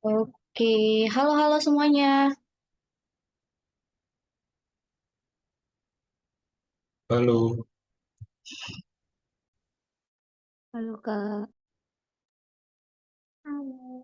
Oke, halo semuanya. Halo, Halo Kak. Halo.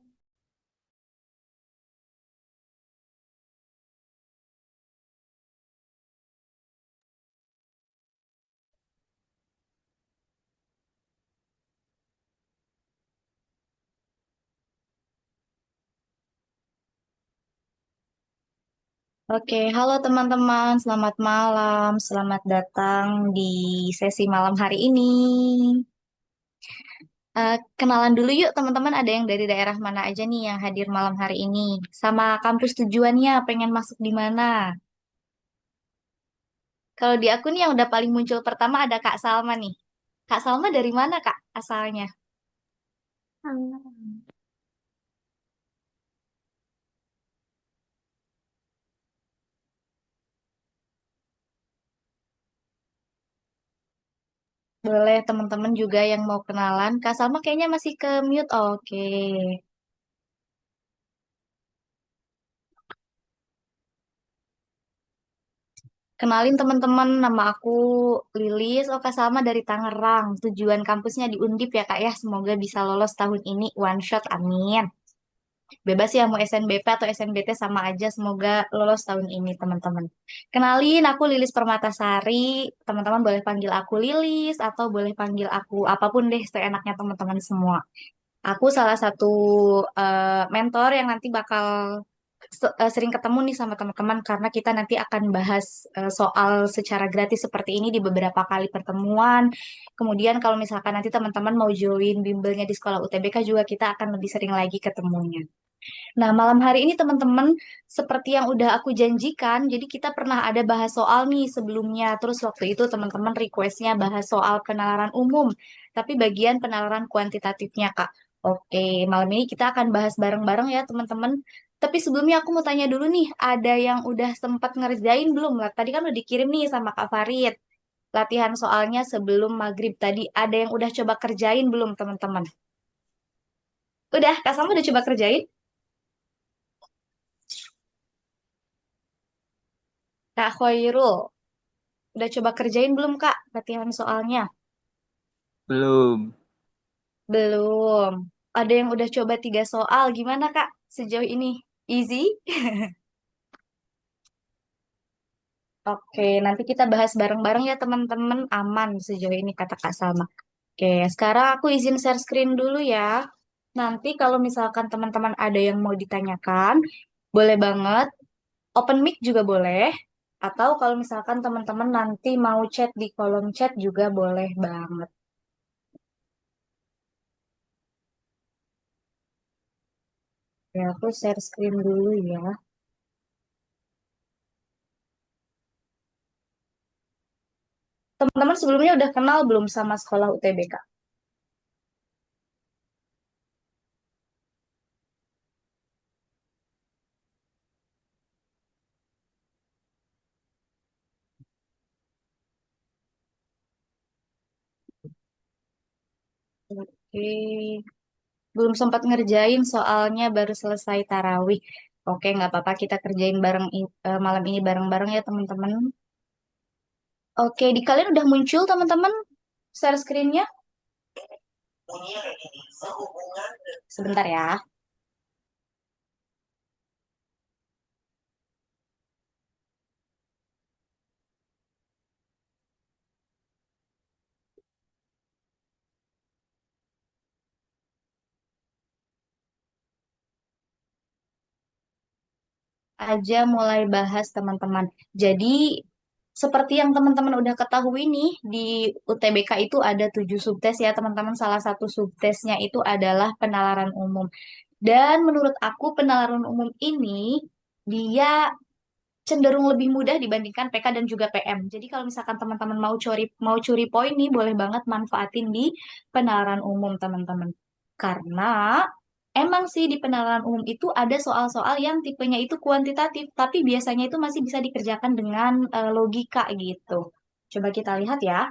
Oke, halo teman-teman, selamat malam, selamat datang di sesi malam hari ini. Kenalan dulu yuk teman-teman, ada yang dari daerah mana aja nih yang hadir malam hari ini? Sama kampus tujuannya, pengen masuk di mana? Kalau di aku nih yang udah paling muncul pertama ada Kak Salma nih. Kak Salma dari mana Kak asalnya? Hmm. Boleh teman-teman juga yang mau kenalan. Kak Salma kayaknya masih ke mute. Oke. Kenalin teman-teman, nama aku Lilis. Oh, Kak Salma dari Tangerang. Tujuan kampusnya di Undip ya, Kak ya. Semoga bisa lolos tahun ini one shot. Amin. Bebas ya mau SNBP atau SNBT sama aja. Semoga lolos tahun ini, teman-teman. Kenalin, aku Lilis Permatasari. Teman-teman boleh panggil aku Lilis atau boleh panggil aku apapun deh, seenaknya teman-teman semua. Aku salah satu mentor yang nanti bakal sering ketemu nih sama teman-teman karena kita nanti akan bahas soal secara gratis seperti ini di beberapa kali pertemuan. Kemudian kalau misalkan nanti teman-teman mau join bimbelnya di sekolah UTBK juga kita akan lebih sering lagi ketemunya. Nah, malam hari ini teman-teman, seperti yang udah aku janjikan, jadi kita pernah ada bahas soal nih sebelumnya. Terus waktu itu teman-teman requestnya bahas soal penalaran umum, tapi bagian penalaran kuantitatifnya, Kak. Oke, malam ini kita akan bahas bareng-bareng ya teman-teman. Tapi sebelumnya aku mau tanya dulu nih, ada yang udah sempat ngerjain belum? Tadi kan udah dikirim nih sama Kak Farid. Latihan soalnya sebelum maghrib tadi, ada yang udah coba kerjain belum teman-teman? Udah, Kak Salma udah coba kerjain? Kak Khoirul, udah coba kerjain belum, Kak, latihan soalnya? belum. Belum. Ada yang udah coba 3 soal. Gimana, Kak, sejauh ini? Easy? Oke, nanti kita bahas bareng-bareng ya, teman-teman. Aman sejauh ini, kata Kak Salma. Oke, sekarang aku izin share screen dulu ya. Nanti kalau misalkan teman-teman ada yang mau ditanyakan, boleh banget. Open mic juga boleh. Atau kalau misalkan teman-teman nanti mau chat di kolom chat juga boleh banget. Ya, aku share screen dulu ya. Teman-teman sebelumnya udah kenal belum sama sekolah UTBK? Oke, belum sempat ngerjain soalnya baru selesai tarawih. Oke, nggak apa-apa kita kerjain bareng malam ini bareng-bareng ya teman-teman. Oke, di kalian udah muncul teman-teman share screen-nya? Sebentar ya. Aja mulai bahas teman-teman. Jadi seperti yang teman-teman udah ketahui nih di UTBK itu ada 7 subtes ya teman-teman. Salah satu subtesnya itu adalah penalaran umum. Dan menurut aku penalaran umum ini dia cenderung lebih mudah dibandingkan PK dan juga PM. Jadi kalau misalkan teman-teman mau curi poin nih boleh banget manfaatin di penalaran umum teman-teman. Karena emang sih di penalaran umum itu ada soal-soal yang tipenya itu kuantitatif, tapi biasanya itu masih bisa dikerjakan dengan logika gitu. Coba kita lihat ya.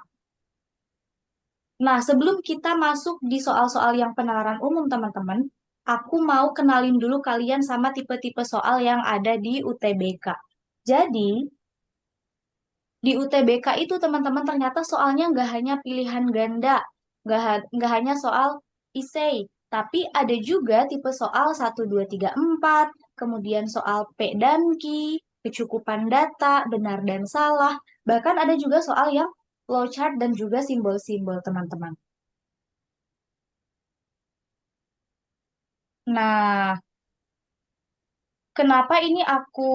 Nah, sebelum kita masuk di soal-soal yang penalaran umum, teman-teman, aku mau kenalin dulu kalian sama tipe-tipe soal yang ada di UTBK. Jadi, di UTBK itu teman-teman ternyata soalnya nggak hanya pilihan ganda, nggak hanya soal isei, tapi ada juga tipe soal 1, 2, 3, 4, kemudian soal P dan Q, kecukupan data, benar dan salah, bahkan ada juga soal yang flowchart dan juga simbol-simbol teman-teman. Nah, kenapa ini aku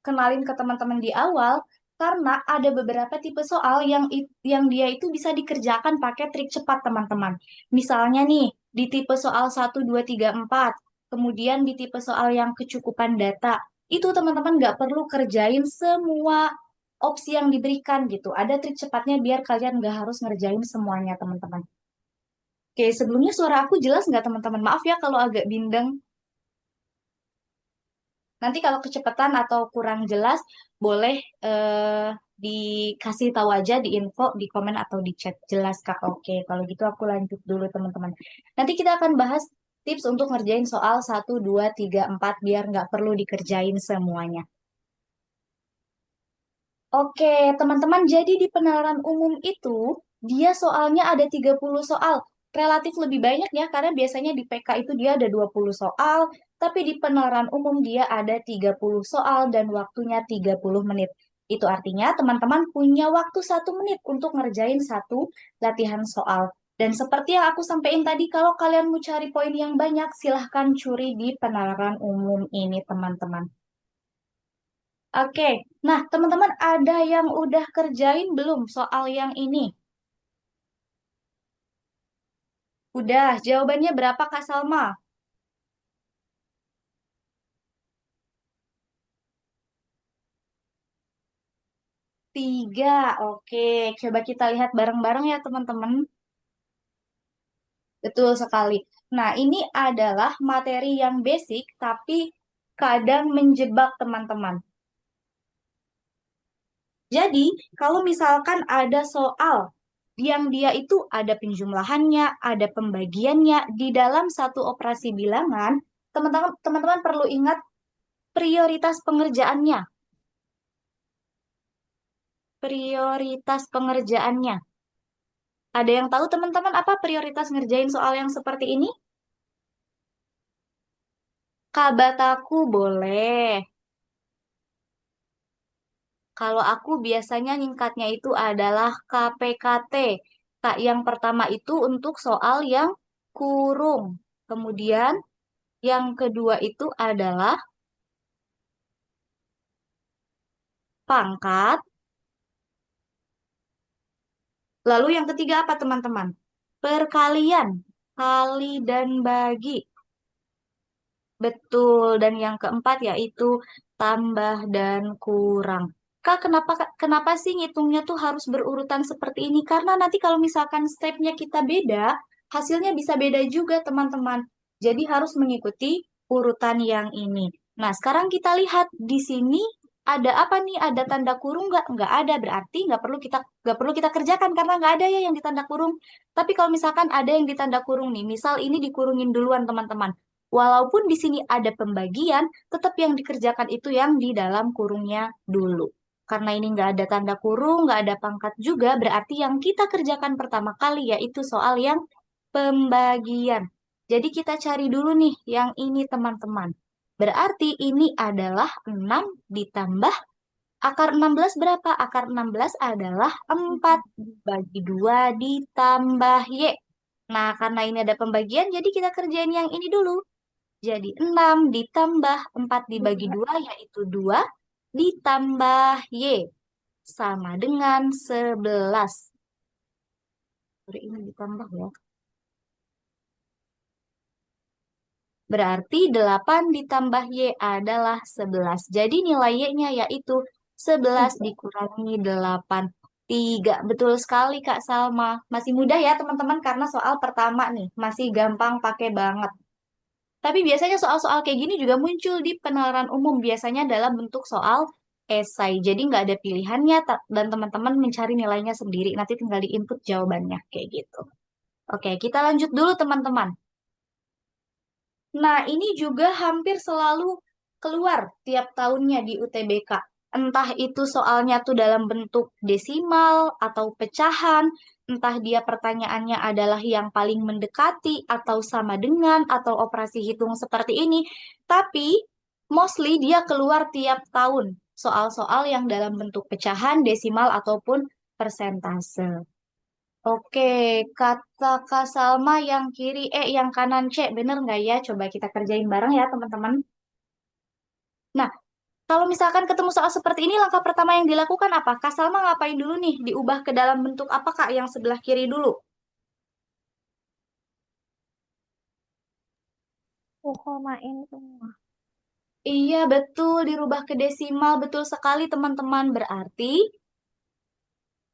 kenalin ke teman-teman di awal? Karena ada beberapa tipe soal yang dia itu bisa dikerjakan pakai trik cepat, teman-teman. Misalnya nih, di tipe soal 1, 2, 3, 4, kemudian di tipe soal yang kecukupan data, itu teman-teman nggak perlu kerjain semua opsi yang diberikan gitu. Ada trik cepatnya biar kalian nggak harus ngerjain semuanya, teman-teman. Oke, sebelumnya suara aku jelas nggak, teman-teman? Maaf ya kalau agak bindeng. Nanti kalau kecepatan atau kurang jelas, boleh dikasih tahu aja di info, di komen atau di chat. Jelas, Kak? Oke, kalau gitu aku lanjut dulu, teman-teman. Nanti kita akan bahas tips untuk ngerjain soal 1, 2, 3, 4 biar nggak perlu dikerjain semuanya. Oke, teman-teman, jadi di penalaran umum itu, dia soalnya ada 30 soal. Relatif lebih banyak ya, karena biasanya di PK itu dia ada 20 soal, tapi di penalaran umum dia ada 30 soal dan waktunya 30 menit. Itu artinya teman-teman punya waktu 1 menit untuk ngerjain satu latihan soal. Dan seperti yang aku sampaikan tadi, kalau kalian mau cari poin yang banyak, silahkan curi di penalaran umum ini, teman-teman. Oke, nah teman-teman ada yang udah kerjain belum soal yang ini? Udah, jawabannya berapa Kak Salma? 3. Oke, coba kita lihat bareng-bareng ya teman-teman. Betul sekali. Nah, ini adalah materi yang basic tapi kadang menjebak teman-teman. Jadi, kalau misalkan ada soal yang dia itu ada penjumlahannya, ada pembagiannya di dalam satu operasi bilangan, teman-teman perlu ingat prioritas pengerjaannya. Prioritas pengerjaannya. Ada yang tahu teman-teman apa prioritas ngerjain soal yang seperti ini? Kabataku boleh. Kalau aku biasanya nyingkatnya itu adalah KPKT. Kak, yang pertama itu untuk soal yang kurung. Kemudian yang kedua itu adalah pangkat. Lalu yang ketiga apa teman-teman? Perkalian. Kali dan bagi. Betul, dan yang keempat yaitu tambah dan kurang. Kak, kenapa sih ngitungnya tuh harus berurutan seperti ini? Karena nanti kalau misalkan stepnya kita beda, hasilnya bisa beda juga, teman-teman. Jadi harus mengikuti urutan yang ini. Nah, sekarang kita lihat di sini ada apa nih? Ada tanda kurung nggak? Nggak ada, berarti nggak perlu kita kerjakan karena nggak ada ya yang ditanda kurung. Tapi kalau misalkan ada yang ditanda kurung nih, misal ini dikurungin duluan, teman-teman. Walaupun di sini ada pembagian, tetap yang dikerjakan itu yang di dalam kurungnya dulu. Karena ini nggak ada tanda kurung, nggak ada pangkat juga, berarti yang kita kerjakan pertama kali yaitu soal yang pembagian. Jadi kita cari dulu nih yang ini teman-teman. Berarti ini adalah 6 ditambah akar 16 berapa? Akar 16 adalah 4 bagi 2 ditambah Y. Nah, karena ini ada pembagian, jadi kita kerjain yang ini dulu. Jadi 6 ditambah 4 dibagi 2 yaitu 2 ditambah Y sama dengan 11. Sorry, ini ditambah ya. Berarti 8 ditambah Y adalah 11. Jadi nilai Y-nya yaitu 11 dikurangi 8. 3. Betul sekali Kak Salma. Masih mudah ya teman-teman karena soal pertama nih. Masih gampang pakai banget. Tapi biasanya soal-soal kayak gini juga muncul di penalaran umum, biasanya dalam bentuk soal esai. Jadi nggak ada pilihannya dan teman-teman mencari nilainya sendiri. Nanti tinggal di input jawabannya kayak gitu. Oke, kita lanjut dulu teman-teman. Nah, ini juga hampir selalu keluar tiap tahunnya di UTBK. Entah itu soalnya tuh dalam bentuk desimal atau pecahan, entah dia pertanyaannya adalah yang paling mendekati atau sama dengan atau operasi hitung seperti ini. Tapi mostly dia keluar tiap tahun. Soal-soal yang dalam bentuk pecahan, desimal ataupun persentase. Oke, kata Kak Salma yang kiri yang kanan C, bener nggak ya? Coba kita kerjain bareng ya teman-teman. Nah, kalau misalkan ketemu soal seperti ini, langkah pertama yang dilakukan apa? Kak Salma ngapain dulu nih? Diubah ke dalam bentuk apa Kak yang sebelah kiri dulu? Aku komain semua. Iya, betul, dirubah ke desimal, betul sekali teman-teman. Berarti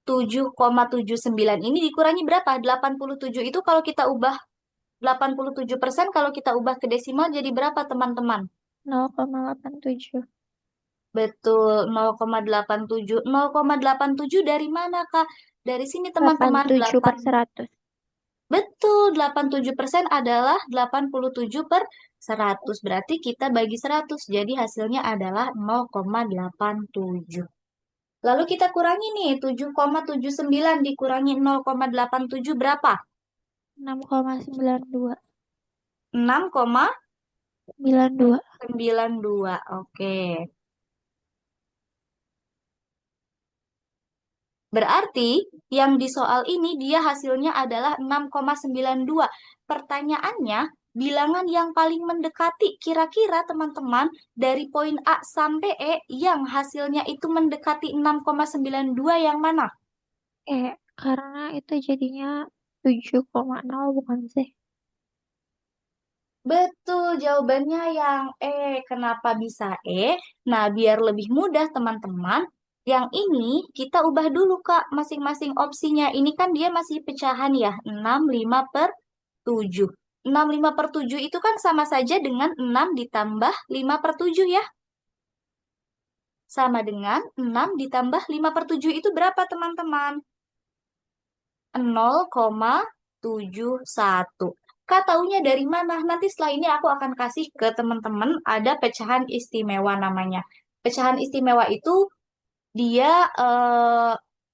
7,79 ini dikurangi berapa? 87 itu kalau kita ubah 87% kalau kita ubah ke desimal jadi berapa teman-teman? 0,87. Betul, 0,87. 0,87 dari mana, Kak? Dari sini, teman-teman. 87 8. per 100. Betul, 87% adalah 87 per 100. Berarti kita bagi 100. Jadi hasilnya adalah 0,87. Lalu kita kurangi nih, 7,79 dikurangi 0,87 berapa? 6,92. 92. 6,92. Oke. Berarti yang di soal ini dia hasilnya adalah 6,92. Pertanyaannya, bilangan yang paling mendekati kira-kira teman-teman dari poin A sampai E yang hasilnya itu mendekati 6,92 yang mana? Karena itu jadinya 7,0 bukan sih? Betul, jawabannya yang E. Kenapa bisa E? Nah, biar lebih mudah teman-teman, yang ini kita ubah dulu Kak masing-masing opsinya. Ini kan dia masih pecahan ya, 65 per 7. 65 per 7 itu kan sama saja dengan 6 ditambah 5 per 7 ya. Sama dengan 6 ditambah 5 per 7 itu berapa teman-teman? 0,71. Kak taunya dari mana? Nanti setelah ini aku akan kasih ke teman-teman ada pecahan istimewa namanya. Pecahan istimewa itu dia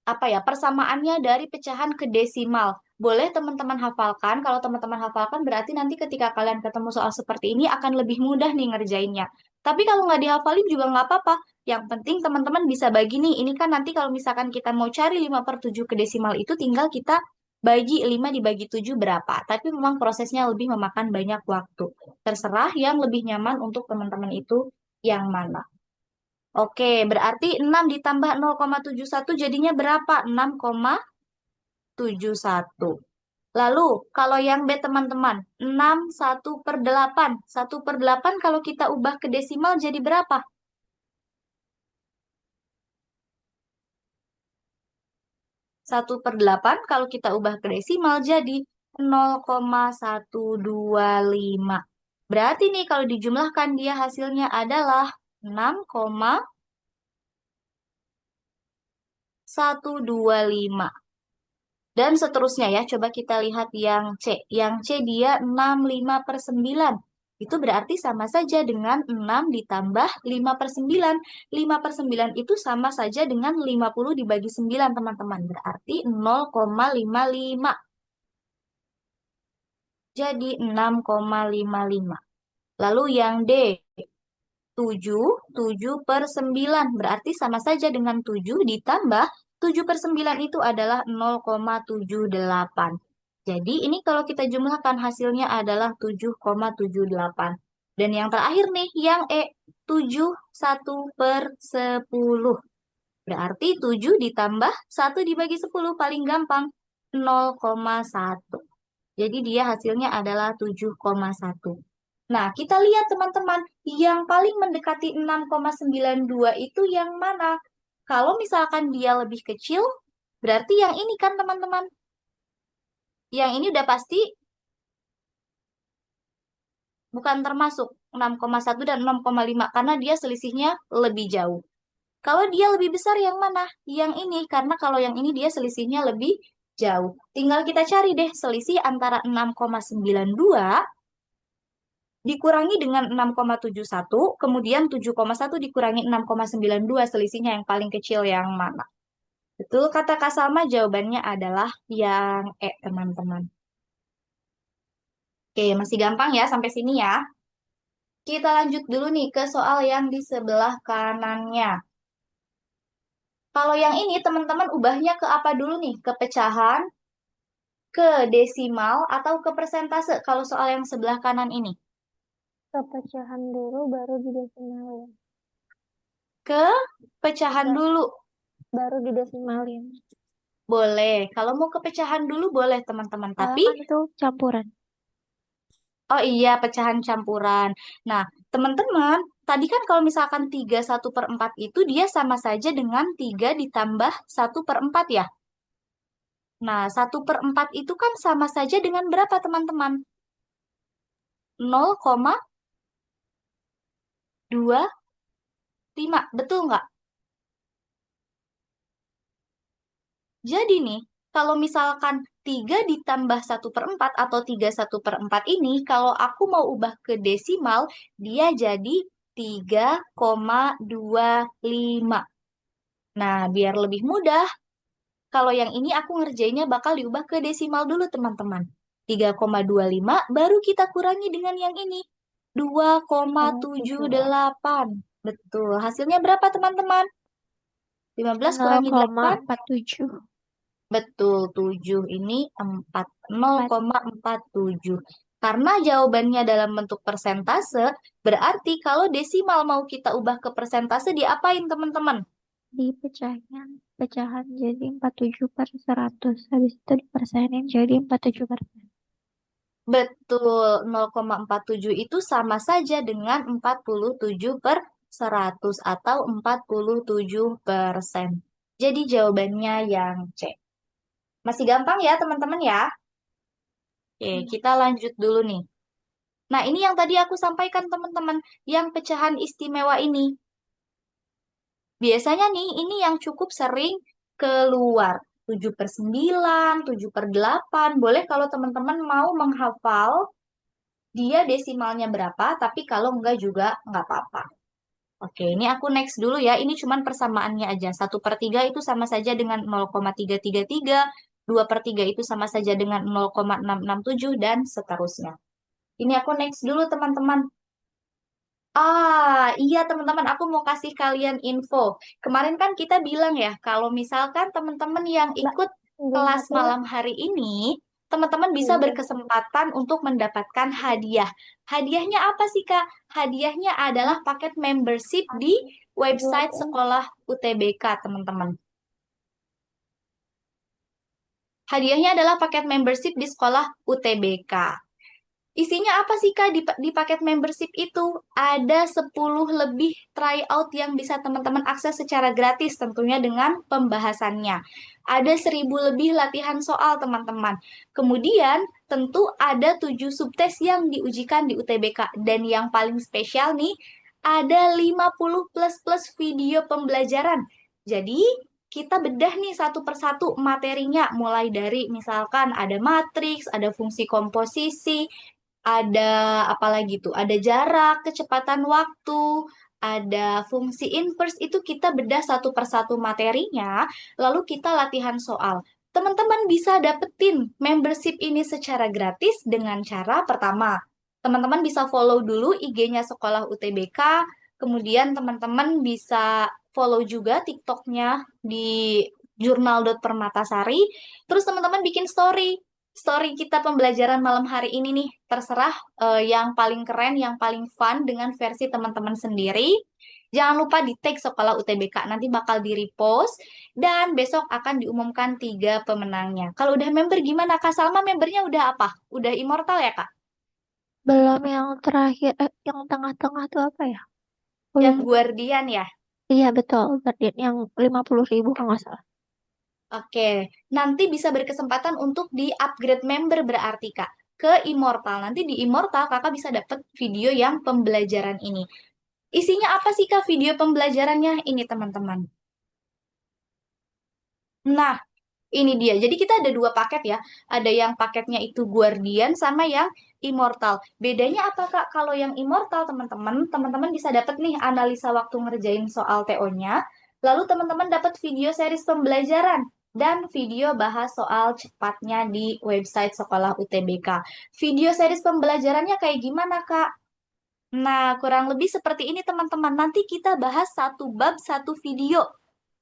apa ya persamaannya dari pecahan ke desimal. Boleh teman-teman hafalkan. Kalau teman-teman hafalkan berarti nanti ketika kalian ketemu soal seperti ini akan lebih mudah nih ngerjainnya. Tapi kalau nggak dihafalin juga nggak apa-apa. Yang penting teman-teman bisa bagi nih. Ini kan nanti kalau misalkan kita mau cari 5 per 7 ke desimal itu tinggal kita bagi 5 dibagi 7 berapa. Tapi memang prosesnya lebih memakan banyak waktu. Terserah yang lebih nyaman untuk teman-teman itu yang mana. Oke, berarti 6 ditambah 0,71 jadinya berapa? 6,71. Lalu, kalau yang B teman-teman, 6 1/8. 1/8 kalau kita ubah ke desimal jadi berapa? 1/8 kalau kita ubah ke desimal jadi 0,125. Berarti nih kalau dijumlahkan dia hasilnya adalah 6,125. Dan seterusnya ya, coba kita lihat yang C. Yang C dia 65/9. Itu berarti sama saja dengan 6 ditambah 5/9. 5/9 itu sama saja dengan 50 dibagi 9, teman-teman. Berarti 0,55. Jadi 6,55. Lalu yang D, 7, 7/9. Berarti sama saja dengan 7 ditambah 7/9 itu adalah 0,78. Jadi ini kalau kita jumlahkan hasilnya adalah 7,78. Dan yang terakhir nih, yang E, 7 1/10. Berarti 7 ditambah 1 dibagi 10 paling gampang 0,1. Jadi dia hasilnya adalah 7,1. Nah, kita lihat teman-teman, yang paling mendekati 6,92 itu yang mana? Kalau misalkan dia lebih kecil, berarti yang ini kan teman-teman. Yang ini udah pasti bukan termasuk 6,1 dan 6,5 karena dia selisihnya lebih jauh. Kalau dia lebih besar yang mana? Yang ini, karena kalau yang ini dia selisihnya lebih jauh. Tinggal kita cari deh selisih antara 6,92 dikurangi dengan 6,71, kemudian 7,1 dikurangi 6,92, selisihnya yang paling kecil yang mana? Betul kata Kak Salma, jawabannya adalah yang E, teman-teman. Oke, masih gampang ya sampai sini ya. Kita lanjut dulu nih ke soal yang di sebelah kanannya. Kalau yang ini teman-teman ubahnya ke apa dulu nih? Ke pecahan, ke desimal, atau ke persentase kalau soal yang sebelah kanan ini? Ke pecahan dulu baru didesimalin. Ke pecahan dulu. Baru didesimalin. Boleh. Kalau mau ke pecahan dulu boleh teman-teman. Soalnya Tapi, kan itu campuran. oh iya pecahan campuran. Nah, teman-teman, tadi kan kalau misalkan 3/1/4 itu dia sama saja dengan 3 ditambah 1/4 ya. Nah, 1/4 itu kan sama saja dengan berapa teman-teman? 0,25, betul nggak? Jadi nih, kalau misalkan 3 ditambah 1/4 atau 3/1/4 ini, kalau aku mau ubah ke desimal, dia jadi 3,25. Nah, biar lebih mudah, kalau yang ini aku ngerjainnya bakal diubah ke desimal dulu, teman-teman. 3,25 baru kita kurangi dengan yang ini. Oh, 2,78. Betul. Hasilnya berapa, teman-teman? 15 kurangi 8. 0,47. Betul, 7 ini 4. 4 0,47. Karena jawabannya dalam bentuk persentase, berarti kalau desimal mau kita ubah ke persentase, diapain, teman-teman? dipecahin. Pecahan jadi 47/100. Habis itu dipersenin jadi 47%. Betul, 0,47 itu sama saja dengan 47/100 atau 47%. Jadi jawabannya yang C. Masih gampang ya, teman-teman ya? Oke, kita lanjut dulu nih. Nah, ini yang tadi aku sampaikan, teman-teman, yang pecahan istimewa ini. Biasanya nih, ini yang cukup sering keluar. 7/9, 7/8. Boleh kalau teman-teman mau menghafal dia desimalnya berapa, tapi kalau enggak juga enggak apa-apa. Oke, ini aku next dulu ya. Ini cuman persamaannya aja. 1/3 itu sama saja dengan 0,333, 2/3 itu sama saja dengan 0,667, dan seterusnya. Ini aku next dulu, teman-teman. Iya teman-teman, aku mau kasih kalian info. Kemarin kan kita bilang ya, kalau misalkan teman-teman yang Mbak, ikut izin kelas satu. malam hari ini, teman-teman bisa Izin. berkesempatan untuk mendapatkan hadiah. Hadiahnya apa sih, Kak? Hadiahnya adalah paket membership di website Buatin. sekolah UTBK, teman-teman. Hadiahnya adalah paket membership di sekolah UTBK. Isinya apa sih Kak di paket membership itu? Ada 10 lebih tryout yang bisa teman-teman akses secara gratis tentunya dengan pembahasannya. Ada 1.000 lebih latihan soal teman-teman. Kemudian tentu ada 7 subtes yang diujikan di UTBK. Dan yang paling spesial nih, ada 50 plus-plus video pembelajaran. Jadi kita bedah nih satu persatu materinya, mulai dari misalkan ada matriks, ada fungsi komposisi, ada apa lagi tuh? Ada jarak, kecepatan waktu, ada fungsi inverse, itu kita bedah satu persatu materinya, lalu kita latihan soal. Teman-teman bisa dapetin membership ini secara gratis dengan cara pertama. Teman-teman bisa follow dulu IG-nya Sekolah UTBK, kemudian teman-teman bisa follow juga TikTok-nya di jurnal.permatasari, terus teman-teman bikin story kita pembelajaran malam hari ini nih, terserah yang paling keren, yang paling fun dengan versi teman-teman sendiri. Jangan lupa di tag Sekolah UTBK, nanti bakal di-repost, dan besok akan diumumkan 3 pemenangnya. Kalau udah member gimana Kak Salma, membernya udah apa? Udah immortal ya Kak? Belum yang terakhir, yang tengah-tengah tuh apa ya? Aku Yang lupa. Guardian ya? Iya betul, Guardian yang 50.000 kalau nggak salah. Oke, nanti bisa berkesempatan untuk di-upgrade member berarti Kak ke Immortal. Nanti di Immortal Kakak bisa dapat video yang pembelajaran ini. Isinya apa sih Kak video pembelajarannya ini teman-teman? Nah, ini dia. Jadi kita ada 2 paket ya. Ada yang paketnya itu Guardian sama yang immortal. Bedanya apa Kak? Kalau yang immortal teman-teman bisa dapat nih analisa waktu ngerjain soal TO-nya, lalu teman-teman dapat video series pembelajaran dan video bahas soal cepatnya di website Sekolah UTBK. Video series pembelajarannya kayak gimana Kak? Nah, kurang lebih seperti ini teman-teman. Nanti kita bahas satu bab, satu video.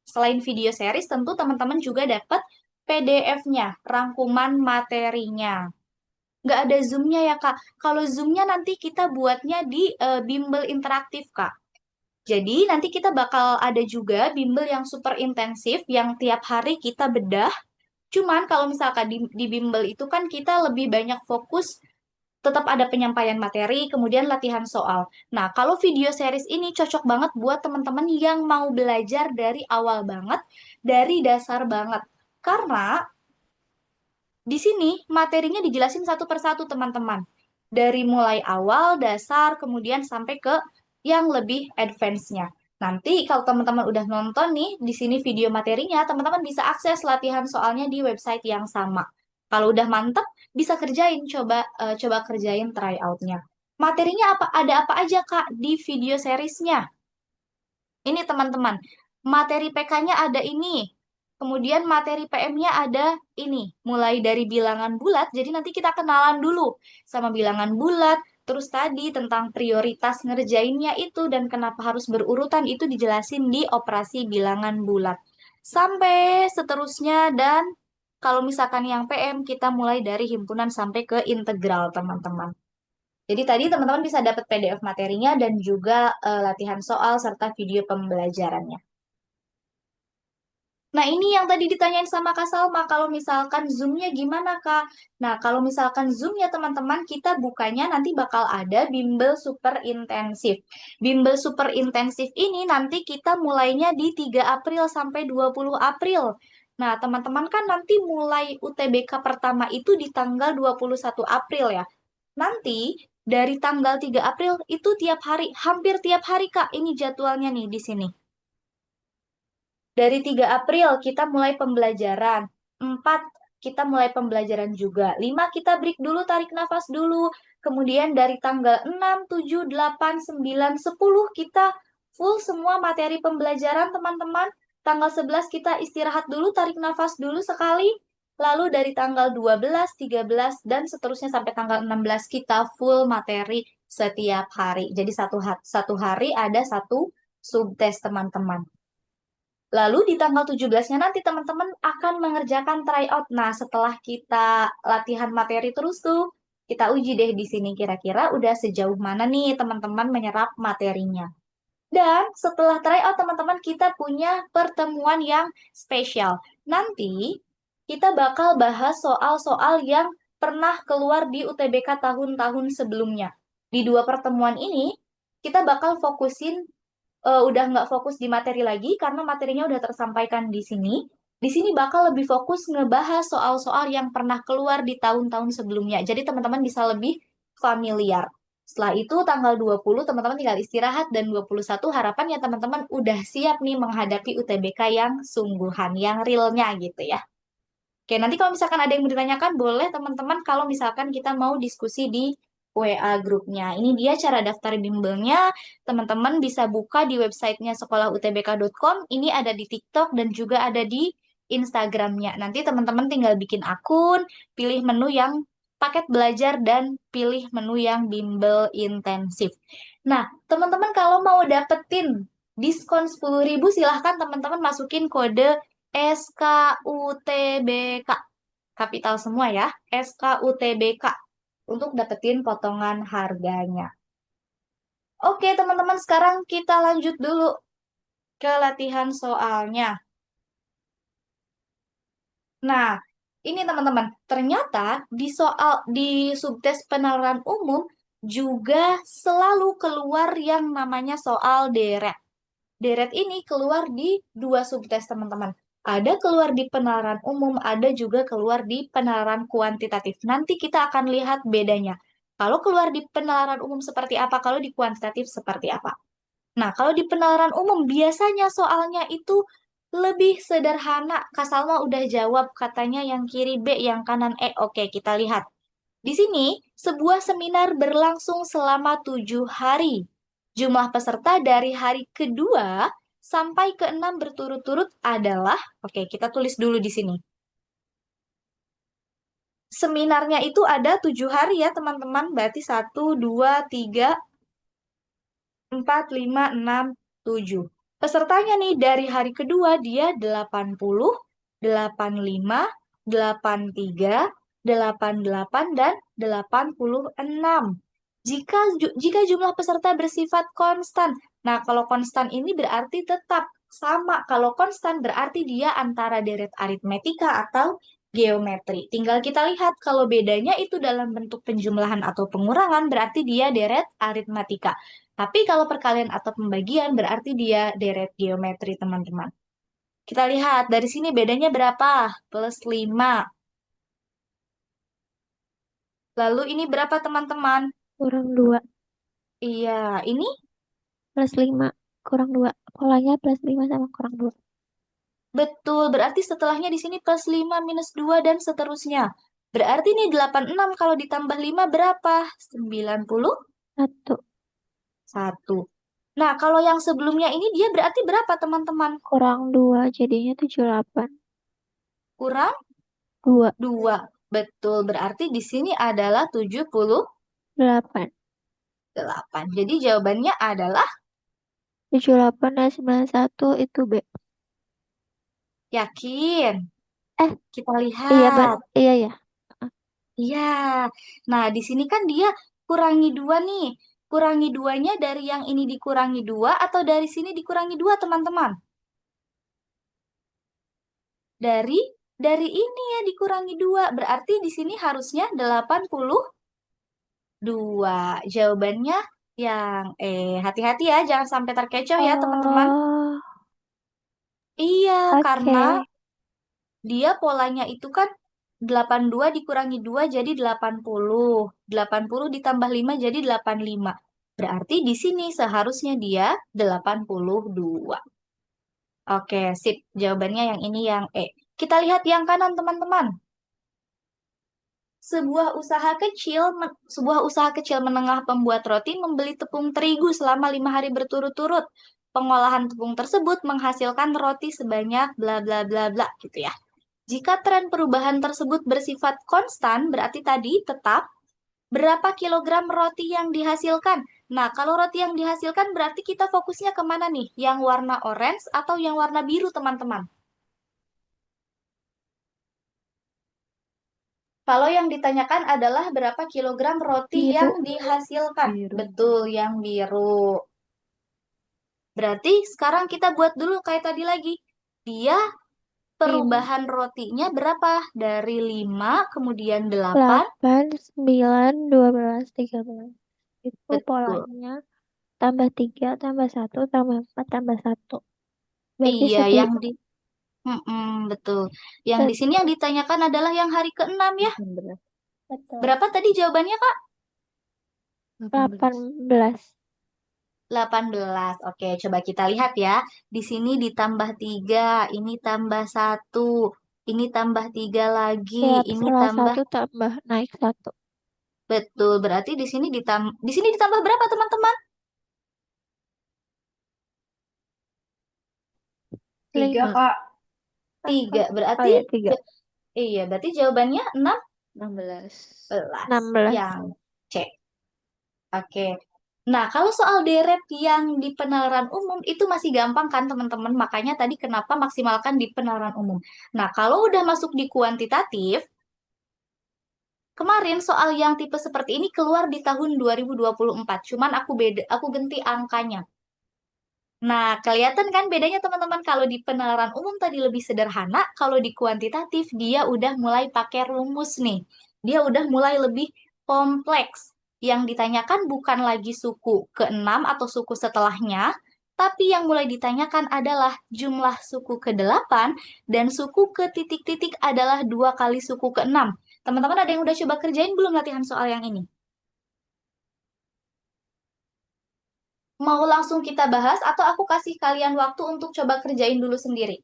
Selain video series, tentu teman-teman juga dapat PDF-nya, rangkuman materinya. Nggak ada Zoom-nya ya, Kak. Kalau Zoom-nya nanti kita buatnya di bimbel interaktif, Kak. Jadi nanti kita bakal ada juga bimbel yang super intensif, yang tiap hari kita bedah. Cuman kalau misalkan di bimbel itu kan kita lebih banyak fokus tetap ada penyampaian materi, kemudian latihan soal. Nah, kalau video series ini cocok banget buat teman-teman yang mau belajar dari awal banget, dari dasar banget. Karena di sini materinya dijelasin satu persatu, teman-teman. Dari mulai awal, dasar, kemudian sampai ke yang lebih advance-nya. Nanti kalau teman-teman udah nonton nih, di sini video materinya, teman-teman bisa akses latihan soalnya di website yang sama. Kalau udah mantep, bisa kerjain, coba kerjain tryout-nya. Materinya apa? Ada apa aja, Kak, di video series-nya? Ini teman-teman, materi PK-nya ada ini. Kemudian materi PM-nya ada ini. Mulai dari bilangan bulat, jadi nanti kita kenalan dulu sama bilangan bulat. Terus tadi tentang prioritas ngerjainnya itu dan kenapa harus berurutan itu dijelasin di operasi bilangan bulat. Sampai seterusnya dan kalau misalkan yang PM kita mulai dari himpunan sampai ke integral teman-teman. Jadi tadi teman-teman bisa dapat PDF materinya dan juga latihan soal serta video pembelajarannya. Nah, ini yang tadi ditanyain sama Kak Salma, kalau misalkan Zoom-nya gimana, Kak? Nah, kalau misalkan Zoom-nya teman-teman, kita bukanya nanti bakal ada bimbel super intensif. Bimbel super intensif ini nanti kita mulainya di 3 April sampai 20 April. Nah, teman-teman kan nanti mulai UTBK pertama itu di tanggal 21 April ya. Nanti dari tanggal 3 April itu tiap hari, hampir tiap hari Kak, ini jadwalnya nih di sini. Dari 3 April kita mulai pembelajaran. 4 kita mulai pembelajaran juga. 5 kita break dulu, tarik nafas dulu. Kemudian dari tanggal 6, 7, 8, 9, 10 kita full semua materi pembelajaran teman-teman. Tanggal 11 kita istirahat dulu, tarik nafas dulu sekali. Lalu dari tanggal 12, 13, dan seterusnya sampai tanggal 16 kita full materi setiap hari. Jadi satu hari ada satu subtes teman-teman. Lalu di tanggal 17-nya nanti teman-teman akan mengerjakan tryout. Nah, setelah kita latihan materi terus tuh, kita uji deh di sini kira-kira udah sejauh mana nih teman-teman menyerap materinya. Dan setelah tryout teman-teman kita punya pertemuan yang spesial. Nanti kita bakal bahas soal-soal yang pernah keluar di UTBK tahun-tahun sebelumnya. Di dua pertemuan ini kita bakal fokusin udah nggak fokus di materi lagi karena materinya udah tersampaikan di sini. Di sini bakal lebih fokus ngebahas soal-soal yang pernah keluar di tahun-tahun sebelumnya. Jadi teman-teman bisa lebih familiar. Setelah itu tanggal 20 teman-teman tinggal istirahat dan 21 harapannya teman-teman udah siap nih menghadapi UTBK yang sungguhan, yang realnya gitu ya. Oke, nanti kalau misalkan ada yang mau ditanyakan, boleh teman-teman kalau misalkan kita mau diskusi di WA grupnya. Ini dia cara daftar bimbelnya. Teman-teman bisa buka di websitenya sekolahutbk.com. Ini ada di TikTok dan juga ada di Instagramnya. Nanti teman-teman tinggal bikin akun, pilih menu yang paket belajar dan pilih menu yang bimbel intensif. Nah, teman-teman kalau mau dapetin diskon 10.000 silahkan teman-teman masukin kode SKUTBK. Kapital semua ya, SKUTBK untuk dapetin potongan harganya. Oke, teman-teman, sekarang kita lanjut dulu ke latihan soalnya. Nah, ini teman-teman, ternyata di subtes penalaran umum juga selalu keluar yang namanya soal deret. Deret ini keluar di dua subtes, teman-teman. Ada keluar di penalaran umum, ada juga keluar di penalaran kuantitatif. Nanti kita akan lihat bedanya. Kalau keluar di penalaran umum seperti apa, kalau di kuantitatif seperti apa. Nah, kalau di penalaran umum biasanya soalnya itu lebih sederhana. Kak Salma udah jawab katanya yang kiri B, yang kanan E. Oke, kita lihat. Di sini, sebuah seminar berlangsung selama 7 hari. Jumlah peserta dari hari kedua sampai ke-6 berturut-turut adalah, oke, kita tulis dulu di sini. Seminarnya itu ada 7 hari ya, teman-teman. Berarti 1, 2, 3, 4, 5, 6, 7. Pesertanya nih dari hari kedua dia 80, 85, 83, 88, dan 86. Jika jumlah peserta bersifat konstan. Nah, kalau konstan ini berarti tetap sama. Kalau konstan berarti dia antara deret aritmetika atau geometri. Tinggal kita lihat kalau bedanya itu dalam bentuk penjumlahan atau pengurangan berarti dia deret aritmatika. Tapi kalau perkalian atau pembagian berarti dia deret geometri, teman-teman. Kita lihat dari sini bedanya berapa? Plus 5. Lalu ini berapa, teman-teman? Kurang 2. Iya, ini Plus 5. Kurang 2. Polanya plus 5 sama kurang 2. betul. Berarti setelahnya di sini plus 5 minus 2 dan seterusnya. Berarti ini 86 kalau ditambah 5 berapa? 91. 1. Nah, kalau yang sebelumnya ini dia berarti berapa, teman-teman? Kurang 2. Jadinya 78. Kurang 2. 2. Betul, berarti di sini adalah 78. 8. Jadi jawabannya adalah 78 dan 91 itu B. yakin. Eh, Kita iya, lihat. iya ya. Iya. Nah, di sini kan dia kurangi 2 nih. Kurangi 2-nya dari yang ini dikurangi 2 atau dari sini dikurangi 2, teman-teman? Dari dari ini ya dikurangi 2. Berarti di sini harusnya 82. Jawabannya yang hati-hati ya, jangan sampai terkecoh ya, teman-teman. Oh, Iya, karena oke. dia polanya itu kan 82 dikurangi 2 jadi 80. 80 ditambah 5 jadi 85. Berarti di sini seharusnya dia 82. Oke, sip. Jawabannya yang ini yang E. Kita lihat yang kanan, teman-teman. Sebuah usaha kecil menengah pembuat roti membeli tepung terigu selama 5 hari berturut-turut. Pengolahan tepung tersebut menghasilkan roti sebanyak bla bla bla bla gitu ya. Jika tren perubahan tersebut bersifat konstan, berarti tadi tetap berapa kilogram roti yang dihasilkan. Nah, kalau roti yang dihasilkan berarti kita fokusnya kemana nih? Yang warna orange atau yang warna biru, teman-teman? Kalau yang ditanyakan adalah berapa kilogram roti Biru. yang dihasilkan. Biru. Betul, yang biru. Berarti sekarang kita buat dulu kayak tadi lagi. Dia perubahan rotinya berapa? Dari 5 kemudian 8. 8, 9, 12, 13. Itu Betul. polanya tambah 3, tambah 1, tambah 4, tambah 1. Berarti Iya, yang segitu. di betul. Yang di sini yang ditanyakan adalah yang hari ke-6 ya. 18. Betul. Berapa tadi jawabannya, Kak? 18. 18. Oke, coba kita lihat ya. Di sini ditambah 3, ini tambah 1, ini tambah 3 lagi, Ya, ini salah tambah 1 tambah naik 1. betul. Berarti di sini ditambah berapa, teman-teman? 3, 5. Kak. 3. Oh Berarti ya, 3. iya, berarti jawabannya 16. 16. 16. Yang C. Oke. Nah, kalau soal deret yang di penalaran umum itu masih gampang kan, teman-teman? Makanya tadi kenapa maksimalkan di penalaran umum. Nah, kalau udah masuk di kuantitatif, kemarin soal yang tipe seperti ini keluar di tahun 2024. Cuman aku ganti angkanya. Nah, kelihatan kan bedanya, teman-teman? Kalau di penalaran umum tadi lebih sederhana, kalau di kuantitatif dia udah mulai pakai rumus nih. Dia udah mulai lebih kompleks. Yang ditanyakan bukan lagi suku ke-6 atau suku setelahnya, tapi yang mulai ditanyakan adalah jumlah suku ke-8 dan suku ke titik-titik adalah 2 kali suku ke-6. Teman-teman ada yang udah coba kerjain belum latihan soal yang ini? Mau langsung kita bahas atau aku kasih kalian waktu untuk coba kerjain dulu sendiri?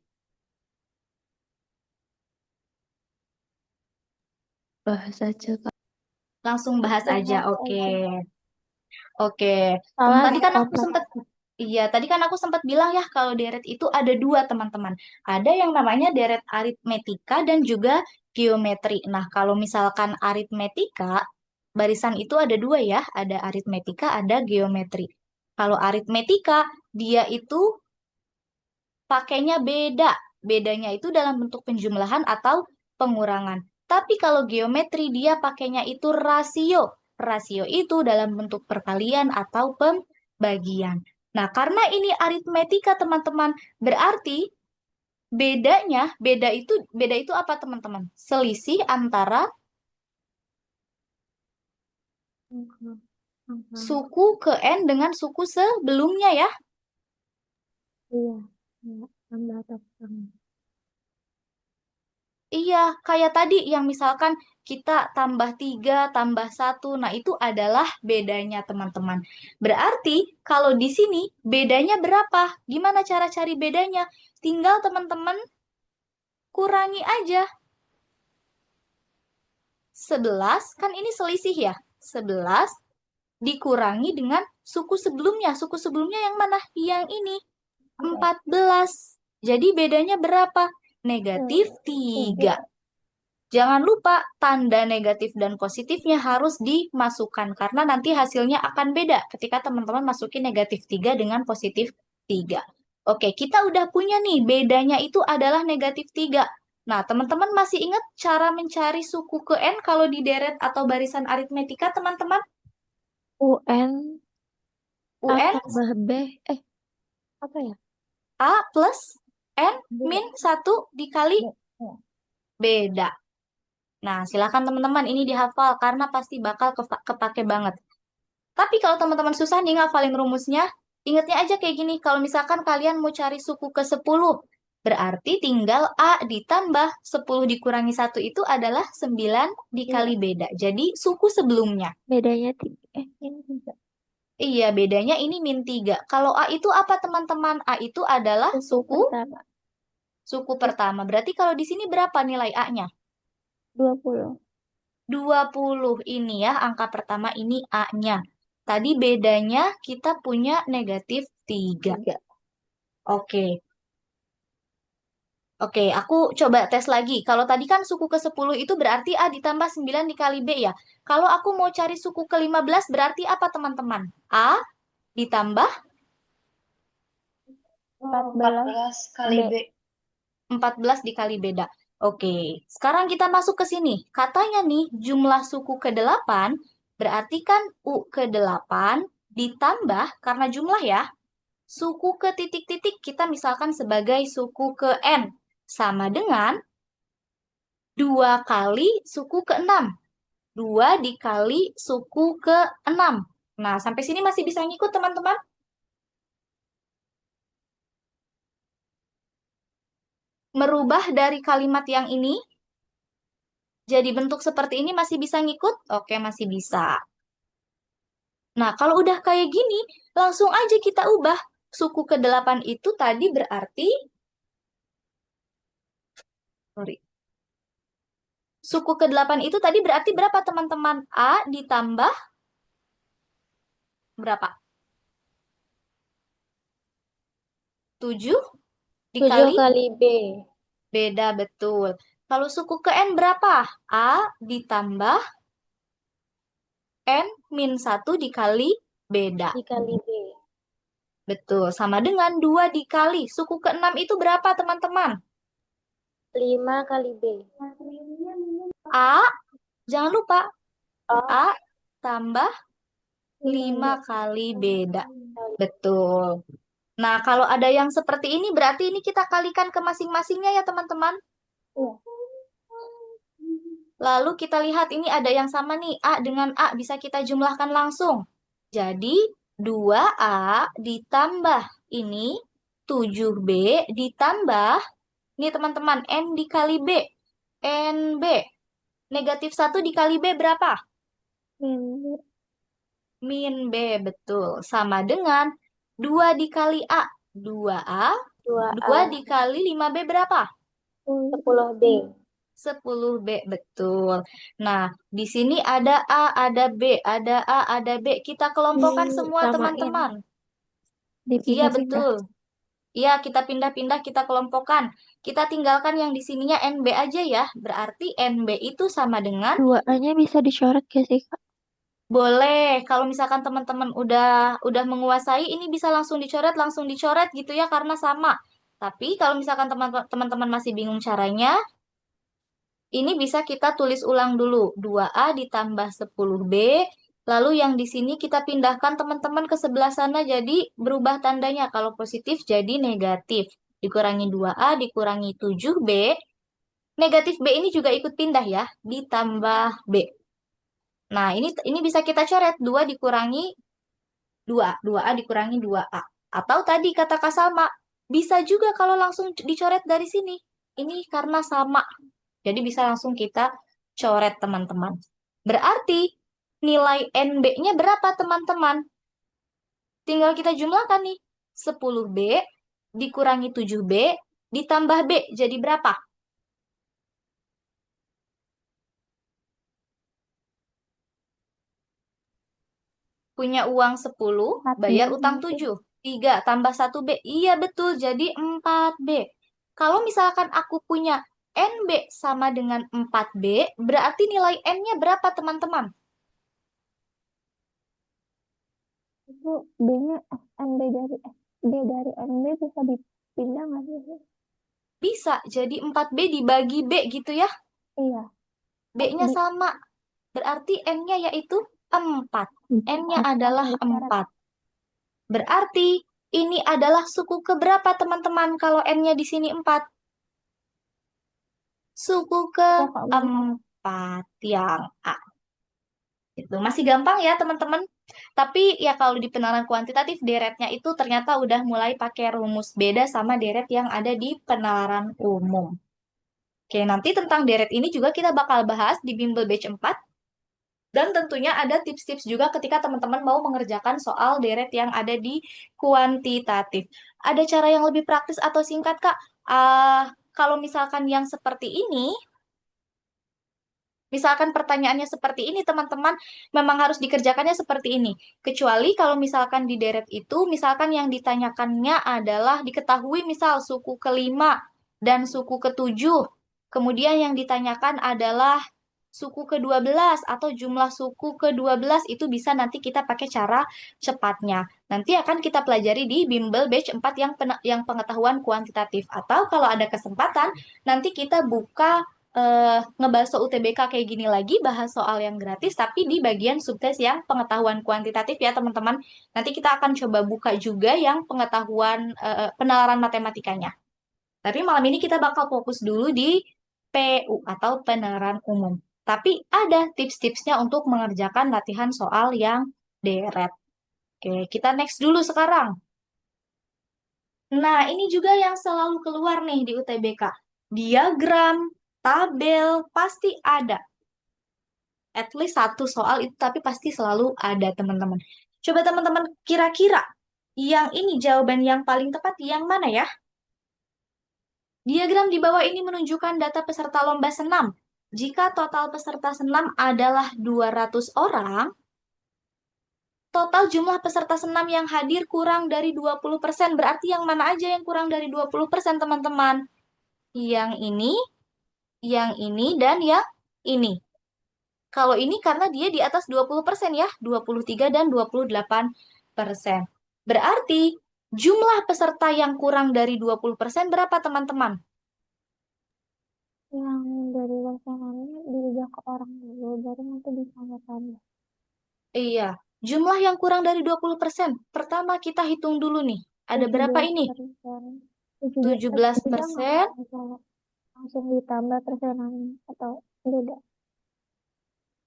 Bahas aja, Kak. Langsung bahas aja. Bahas Oke. aja. Oke. Soalnya Tadi ada kan aku beberapa. sempat Iya, tadi kan aku sempat bilang ya kalau deret itu ada dua teman-teman. Ada yang namanya deret aritmetika dan juga geometri. Nah, kalau misalkan aritmetika, barisan itu ada dua ya, ada aritmetika, ada geometri. Kalau aritmetika, dia itu pakainya beda. Bedanya itu dalam bentuk penjumlahan atau pengurangan. Tapi kalau geometri dia pakainya itu rasio. Rasio itu dalam bentuk perkalian atau pembagian. Nah, karena ini aritmetika, teman-teman, berarti beda itu apa, teman-teman? Selisih antara Mhm. Mhm. suku ke N dengan suku sebelumnya ya. Iya. Iya. Tambah atau kurang. Iya, kayak tadi yang misalkan kita tambah 3 tambah satu, nah itu adalah bedanya, teman-teman. Berarti kalau di sini bedanya berapa? Gimana cara cari bedanya? Tinggal teman-teman kurangi aja. 11 kan ini selisih ya. 11 dikurangi dengan suku sebelumnya. Suku sebelumnya yang mana? Yang ini, 14. Jadi bedanya berapa? Negatif 3. Tiga. Jangan lupa tanda negatif dan positifnya harus dimasukkan karena nanti hasilnya akan beda ketika teman-teman masukin negatif 3 dengan positif 3. Oke, kita udah punya nih bedanya itu adalah negatif 3. Nah, teman-teman masih ingat cara mencari suku ke N kalau di deret atau barisan aritmetika, teman-teman? UN A UN tambah B. Eh, apa ya? A plus N B. min 1 dikali B. Ya. beda. Nah, silakan teman-teman ini dihafal karena pasti bakal kepake banget. Tapi kalau teman-teman susah nih ngafalin rumusnya, ingatnya aja kayak gini. Kalau misalkan kalian mau cari suku ke 10, berarti tinggal A ditambah 10 dikurangi 1 itu adalah 9 Iya. dikali beda. Jadi suku sebelumnya. Bedanya tiga. Ini tiga. Iya, bedanya ini min 3. Kalau A itu apa, teman-teman? A itu adalah Suku suku pertama. suku Eh, pertama. Berarti kalau di sini berapa nilai A-nya? 20. 20 ini ya, angka pertama ini A-nya. Tadi bedanya kita punya negatif 3. Tiga. Oke. Oke, aku coba tes lagi. Kalau tadi kan suku ke-10 itu berarti A ditambah 9 dikali B ya. Kalau aku mau cari suku ke-15 berarti apa, teman-teman? A ditambah 14 kali B. B. 14 dikali beda. Oke, sekarang kita masuk ke sini. Katanya nih, jumlah suku ke-8 berarti kan U ke-8 ditambah, karena jumlah ya, suku ke titik-titik kita misalkan sebagai suku ke N. Sama dengan 2 kali suku ke-6. 2 dikali suku ke-6. Nah, sampai sini masih bisa ngikut, teman-teman? Merubah dari kalimat yang ini jadi bentuk seperti ini masih bisa ngikut? Oke, masih bisa. Nah, kalau udah kayak gini, langsung aja kita ubah. Suku ke-8 itu tadi berarti, sorry, suku ke-8 itu tadi berarti berapa, teman-teman? A ditambah berapa? 7 7 dikali kali B. beda, betul. Kalau suku ke N berapa? A ditambah N min 1 dikali beda. Dikali B. Betul, sama dengan 2 dikali. Suku ke-6 itu berapa, teman-teman? 5 kali B. A, jangan lupa, A A tambah 5 5 kali beda. kali. Betul. Nah, kalau ada yang seperti ini, berarti ini kita kalikan ke masing-masingnya ya, teman-teman. Iya. Lalu kita lihat ini ada yang sama nih, A dengan A bisa kita jumlahkan langsung. Jadi, 2A ditambah ini 7B ditambah, ini teman-teman, N dikali B. NB. Negatif 1 dikali B berapa? Min Min B, betul. Sama dengan 2 dikali A. 2A. 2 2A. dikali 5B berapa? 10B. 10B, betul. Nah, di sini ada A, ada B, ada A, ada B. Kita kelompokkan semua Disamain, teman-teman. Iya, dipindah-pindah. betul. Iya, kita pindah-pindah, kita kelompokkan. Kita tinggalkan yang di sininya NB aja ya. Berarti NB itu sama dengan, Duanya bisa dicoret gak sih, Kak? boleh. Kalau misalkan teman-teman udah menguasai, ini bisa langsung dicoret gitu ya karena sama. Tapi kalau misalkan teman-teman masih bingung caranya, ini bisa kita tulis ulang dulu. 2A ditambah 10B. Lalu yang di sini kita pindahkan teman-teman ke sebelah sana jadi berubah tandanya. Kalau positif jadi negatif. Dikurangi 2A dikurangi 7B. Negatif B ini juga ikut pindah ya. Ditambah B. Nah, ini bisa kita coret. 2 dikurangi 2. 2A dikurangi 2A. Atau tadi kata Kak Salma. Bisa juga kalau langsung dicoret dari sini. Ini karena sama. Jadi bisa langsung kita coret teman-teman. Berarti nilai NB-nya berapa teman-teman? Tinggal kita jumlahkan nih. 10B dikurangi 7B ditambah B jadi berapa? Punya uang 10, 4B bayar utang nggak sih? 7. 3 tambah 1B. Iya betul, jadi 4B. Kalau misalkan aku punya NB sama dengan 4B, berarti nilai N-nya berapa teman-teman? Itu B-nya NB dari B dari NB bisa dipindah nggak sih? Bisa, jadi 4B dibagi B gitu ya. Iya, B-nya di sama, berarti N-nya yaitu 4. N-nya 4 adalah langsung dicoret. 4. Berarti ini adalah suku keberapa teman-teman kalau N-nya di sini 4? Suku Ya, Kak, benar. keempat yang A. Itu masih gampang ya teman-teman. Tapi ya kalau di penalaran kuantitatif deretnya itu ternyata udah mulai pakai rumus beda sama deret yang ada di penalaran umum. Oke, nanti tentang deret ini juga kita bakal bahas di Bimbel Batch 4. Dan tentunya ada tips-tips juga ketika teman-teman mau mengerjakan soal deret yang ada di kuantitatif. Ada cara yang lebih praktis atau singkat, Kak? Kalau misalkan yang seperti ini, misalkan pertanyaannya seperti ini, teman-teman, memang harus dikerjakannya seperti ini. Kecuali kalau misalkan di deret itu, misalkan yang ditanyakannya adalah diketahui misal suku kelima dan suku ketujuh. Kemudian yang ditanyakan adalah suku ke-12 atau jumlah suku ke-12 itu bisa nanti kita pakai cara cepatnya. Nanti akan kita pelajari di Bimbel Batch 4 yang pengetahuan kuantitatif. Atau kalau ada kesempatan, nanti kita buka ngebahas UTBK kayak gini lagi, bahas soal yang gratis, tapi di bagian subtes yang pengetahuan kuantitatif ya teman-teman. Nanti kita akan coba buka juga yang pengetahuan penalaran matematikanya. Tapi malam ini kita bakal fokus dulu di PU atau penalaran umum. Tapi ada tips-tipsnya untuk mengerjakan latihan soal yang deret. Oke, kita next dulu sekarang. Nah, ini juga yang selalu keluar nih di UTBK. Diagram, tabel, pasti ada. At least satu soal itu tapi pasti selalu ada, teman-teman. Coba teman-teman kira-kira yang ini jawaban yang paling tepat yang mana ya? Diagram di bawah ini menunjukkan data peserta lomba senam. Jika total peserta senam adalah 200 orang, total jumlah peserta senam yang hadir kurang dari 20%. Berarti yang mana aja yang kurang dari 20%, teman-teman? Yang ini, dan yang ini. Kalau ini karena dia di atas 20% ya, 23 dan 28%. Berarti jumlah peserta yang kurang dari 20% berapa, teman-teman? Yang dari pasangannya diubah ke orang dulu, baru nanti bisa tambah. Iya, jumlah yang kurang dari 20%. Pertama kita hitung dulu nih. Ada berapa ini? 17%. 17 bisa nggak 17%. kalau misalnya langsung ditambah persenannya atau beda?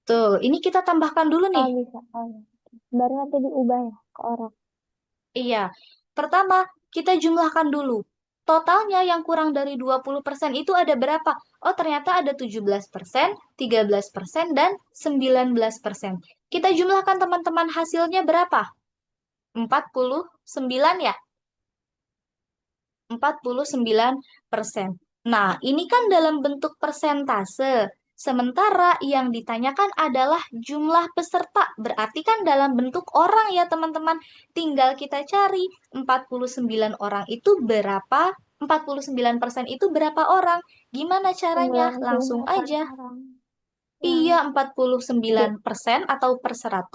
Tuh, ini kita tambahkan dulu nih. Oh bisa, oh ya. Baru nanti diubah ya ke orang. Iya, pertama kita jumlahkan dulu. Totalnya yang kurang dari 20% itu ada berapa? Oh, ternyata ada 17%, 13%, dan 19%. Kita jumlahkan teman-teman hasilnya berapa? 49 ya? 49%. Nah, ini kan dalam bentuk persentase. Sementara yang ditanyakan adalah jumlah peserta. Berarti kan dalam bentuk orang ya, teman-teman. Tinggal kita cari 49 orang itu berapa? 49% itu berapa orang? Gimana caranya? Langsung 98 aja. orang Iya, yang empat puluh sembilan D persen atau per 100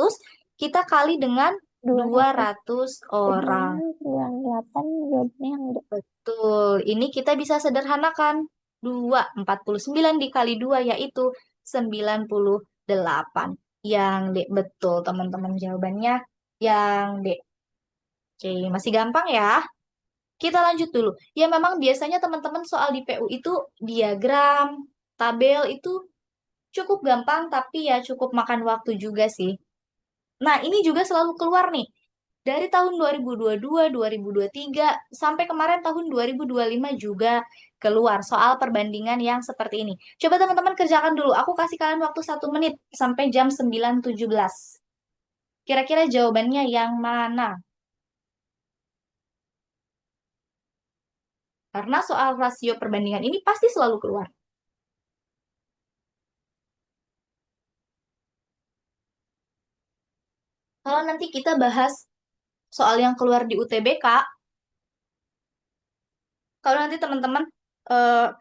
kita kali dengan 200. 200 orang. Jadinya 98 jawabnya yang D. Betul, ini kita bisa sederhanakan. 49 dikali 2 yaitu 98. Yang D, betul teman-teman jawabannya. Yang D. Oke, masih gampang ya. Kita lanjut dulu. Ya memang biasanya teman-teman soal di PU itu diagram, tabel itu cukup gampang tapi ya cukup makan waktu juga sih. Nah, ini juga selalu keluar nih. Dari tahun 2022, 2023, sampai kemarin tahun 2025 juga keluar soal perbandingan yang seperti ini. Coba teman-teman kerjakan dulu. Aku kasih kalian waktu 1 menit sampai jam 9.17. Kira-kira jawabannya yang mana? Karena soal rasio perbandingan ini pasti selalu keluar. Kalau nanti kita bahas soal yang keluar di UTBK, kalau nanti teman-teman,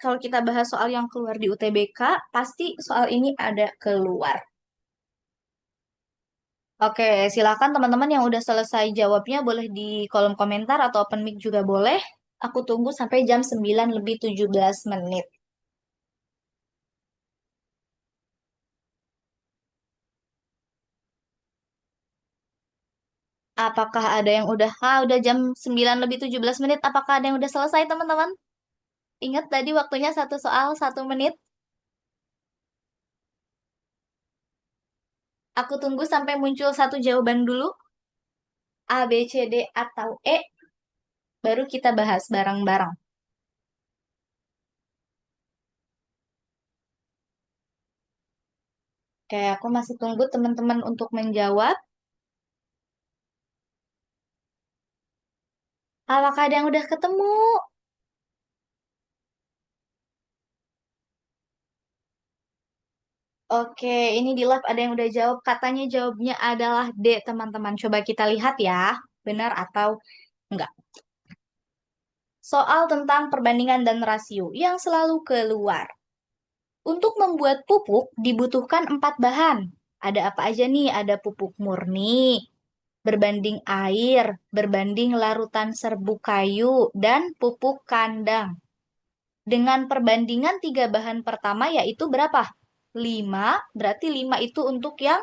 kalau kita bahas soal yang keluar di UTBK, pasti soal ini ada keluar. Oke, silakan teman-teman yang udah selesai jawabnya boleh di kolom komentar atau open mic juga boleh. Aku tunggu sampai jam 9 lebih 17 menit. Apakah ada yang udah jam 9 lebih 17 menit. Apakah ada yang udah selesai teman-teman? Ingat tadi waktunya satu soal 1 menit. Aku tunggu sampai muncul satu jawaban dulu. A, B, C, D, atau E. Baru kita bahas bareng-bareng. Oke, aku masih tunggu teman-teman untuk menjawab. Apakah ada yang udah ketemu? Oke, ini di live ada yang udah jawab. Katanya jawabnya adalah D, teman-teman. Coba kita lihat ya, benar atau enggak. Soal tentang perbandingan dan rasio yang selalu keluar. Untuk membuat pupuk dibutuhkan 4 bahan. Ada apa aja nih? Ada pupuk murni, berbanding air, berbanding larutan serbuk kayu, dan pupuk kandang. Dengan perbandingan 3 bahan pertama yaitu berapa? 5, berarti 5 itu untuk yang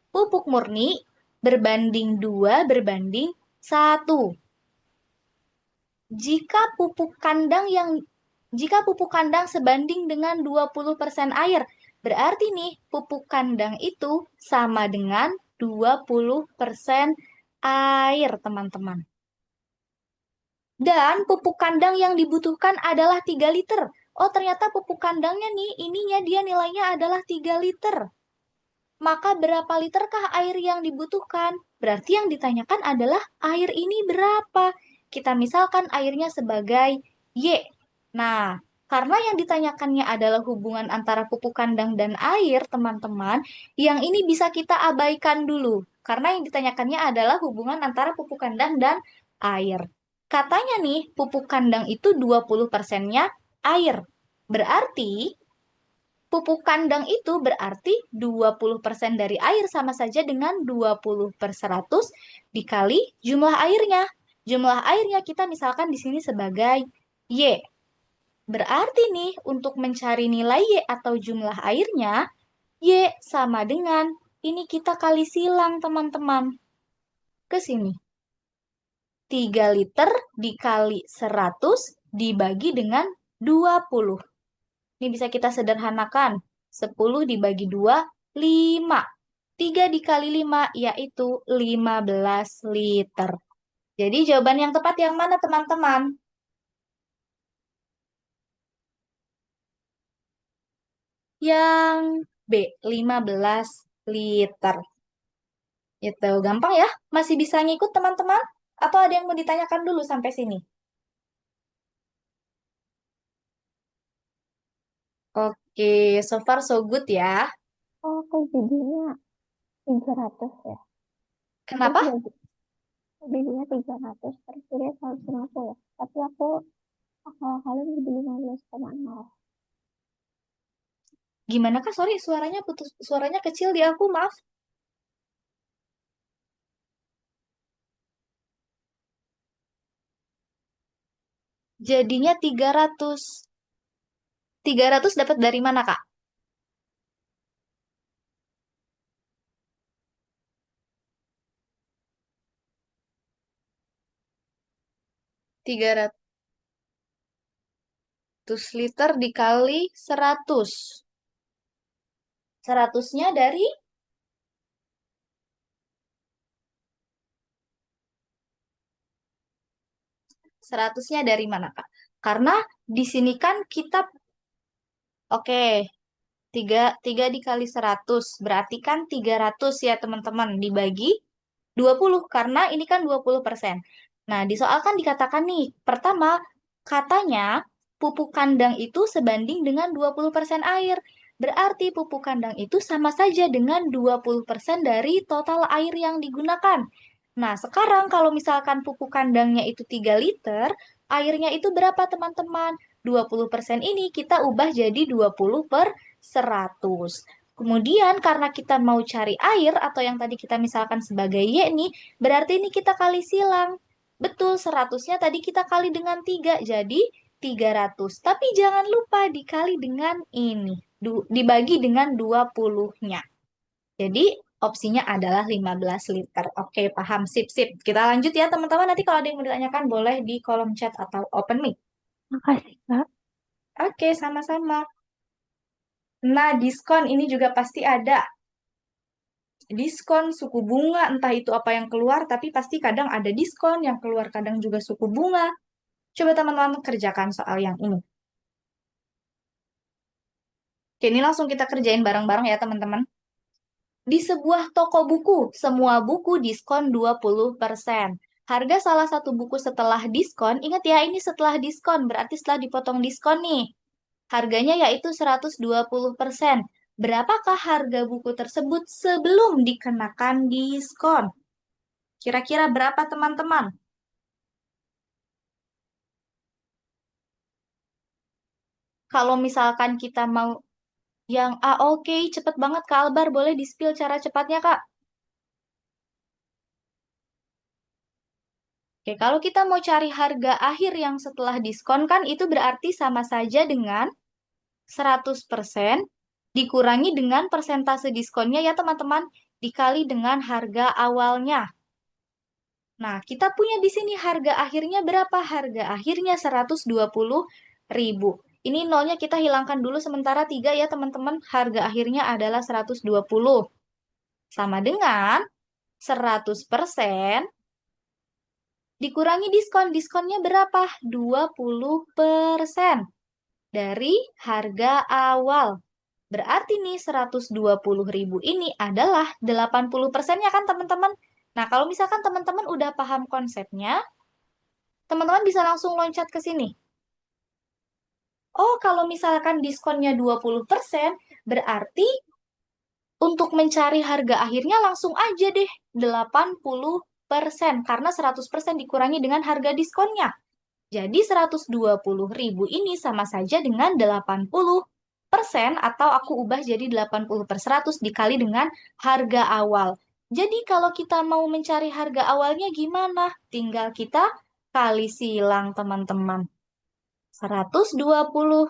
pupuk murni berbanding 2 berbanding 1. Jika pupuk kandang yang jika pupuk kandang sebanding dengan 20% air, berarti nih pupuk kandang itu sama dengan 20% air, teman-teman. Dan pupuk kandang yang dibutuhkan adalah 3 liter. Oh, ternyata pupuk kandangnya nih, ininya dia nilainya adalah 3 liter. Maka berapa literkah air yang dibutuhkan? Berarti yang ditanyakan adalah air ini berapa? Kita misalkan airnya sebagai Y. Nah, karena yang ditanyakannya adalah hubungan antara pupuk kandang dan air, teman-teman, yang ini bisa kita abaikan dulu. Karena yang ditanyakannya adalah hubungan antara pupuk kandang dan air. Katanya nih, pupuk kandang itu 20%-nya air. Berarti pupuk kandang itu berarti 20% dari air sama saja dengan 20/100 dikali jumlah airnya. Jumlah airnya kita misalkan di sini sebagai Y. Berarti nih untuk mencari nilai Y atau jumlah airnya, Y sama dengan ini kita kali silang teman-teman. Ke sini. 3 liter dikali 100 dibagi dengan 20. Ini bisa kita sederhanakan. 10 dibagi 2, 5. 3 dikali 5 yaitu 15 liter. Jadi jawaban yang tepat yang mana teman-teman? Yang B, 15 liter. Itu gampang ya? Masih bisa ngikut teman-teman? Atau ada yang mau ditanyakan dulu sampai sini? Oke, so far so good ya. Oh, kok jadinya 300 ya? Terus Kenapa? biasanya 300 terus dia 150 ya. Tapi aku akal-akalin jadi 15,0. Gimana Kak? Sorry, suaranya putus, suaranya kecil di aku, maaf. Jadinya 300. 300 dapat dari mana, Kak? 300 liter dikali 100. 100-nya dari 100-nya dari mana, Kak? Karena di sini kan kita, oke, tiga dikali 100 berarti kan 300 ya teman-teman, dibagi 20 karena ini kan 20%. Nah, di soal kan dikatakan nih, pertama katanya pupuk kandang itu sebanding dengan 20% air. Berarti pupuk kandang itu sama saja dengan 20% dari total air yang digunakan. Nah, sekarang kalau misalkan pupuk kandangnya itu 3 liter, airnya itu berapa teman-teman? 20% ini kita ubah jadi 20 per 100. Kemudian karena kita mau cari air atau yang tadi kita misalkan sebagai Y nih, berarti ini kita kali silang. Betul, 100-nya tadi kita kali dengan 3, jadi 300. Tapi jangan lupa dikali dengan ini, dibagi dengan 20-nya. Jadi opsinya adalah 15 liter. Oke, paham. Sip, sip. Kita lanjut ya teman-teman. Nanti kalau ada yang mau ditanyakan boleh di kolom chat atau open mic. Makasih, Kak. Oke, sama-sama. Nah, diskon ini juga pasti ada. Diskon, suku bunga, entah itu apa yang keluar, tapi pasti kadang ada diskon, yang keluar kadang juga suku bunga. Coba teman-teman kerjakan soal yang ini. Oke, ini langsung kita kerjain bareng-bareng ya teman-teman. Di sebuah toko buku, semua buku diskon 20%. Harga salah satu buku setelah diskon, ingat ya ini setelah diskon, berarti setelah dipotong diskon nih. Harganya yaitu 120%. Berapakah harga buku tersebut sebelum dikenakan diskon? Kira-kira berapa teman-teman? Kalau misalkan kita mau yang A, oke, cepet banget Kak Albar, boleh di-spill cara cepatnya Kak? Oke, kalau kita mau cari harga akhir yang setelah diskon kan itu berarti sama saja dengan 100% dikurangi dengan persentase diskonnya ya teman-teman, dikali dengan harga awalnya. Nah, kita punya di sini harga akhirnya berapa? Harga akhirnya 120.000. Ini nolnya kita hilangkan dulu sementara 3 ya teman-teman. Harga akhirnya adalah 120. Sama dengan 100% dikurangi diskon. Diskonnya berapa? 20% dari harga awal. Berarti nih 120.000 ini adalah 80%-nya kan teman-teman? Nah, kalau misalkan teman-teman udah paham konsepnya, teman-teman bisa langsung loncat ke sini. Oh, kalau misalkan diskonnya 20%, berarti untuk mencari harga akhirnya langsung aja deh 80%, karena 100% dikurangi dengan harga diskonnya. Jadi 120.000 ini sama saja dengan 80%, atau aku ubah jadi 80 per 100 dikali dengan harga awal. Jadi kalau kita mau mencari harga awalnya gimana? Tinggal kita kali silang teman-teman. 120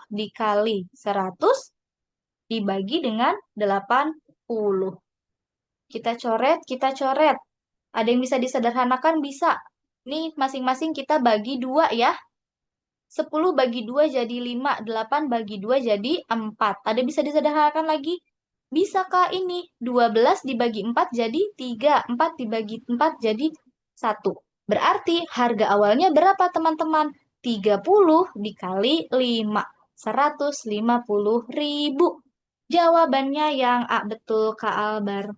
dikali 100 dibagi dengan 80. Kita coret, kita coret. Ada yang bisa disederhanakan? Bisa. Nih, masing-masing kita bagi 2 ya. 10 bagi 2 jadi 5, 8 bagi 2 jadi 4. Ada bisa disederhanakan lagi? Bisa Kak ini. 12 dibagi 4 jadi 3, 4 dibagi 4 jadi 1. Berarti harga awalnya berapa teman-teman? 30 dikali 5, 150.000. Jawabannya yang A, betul Kak Albar.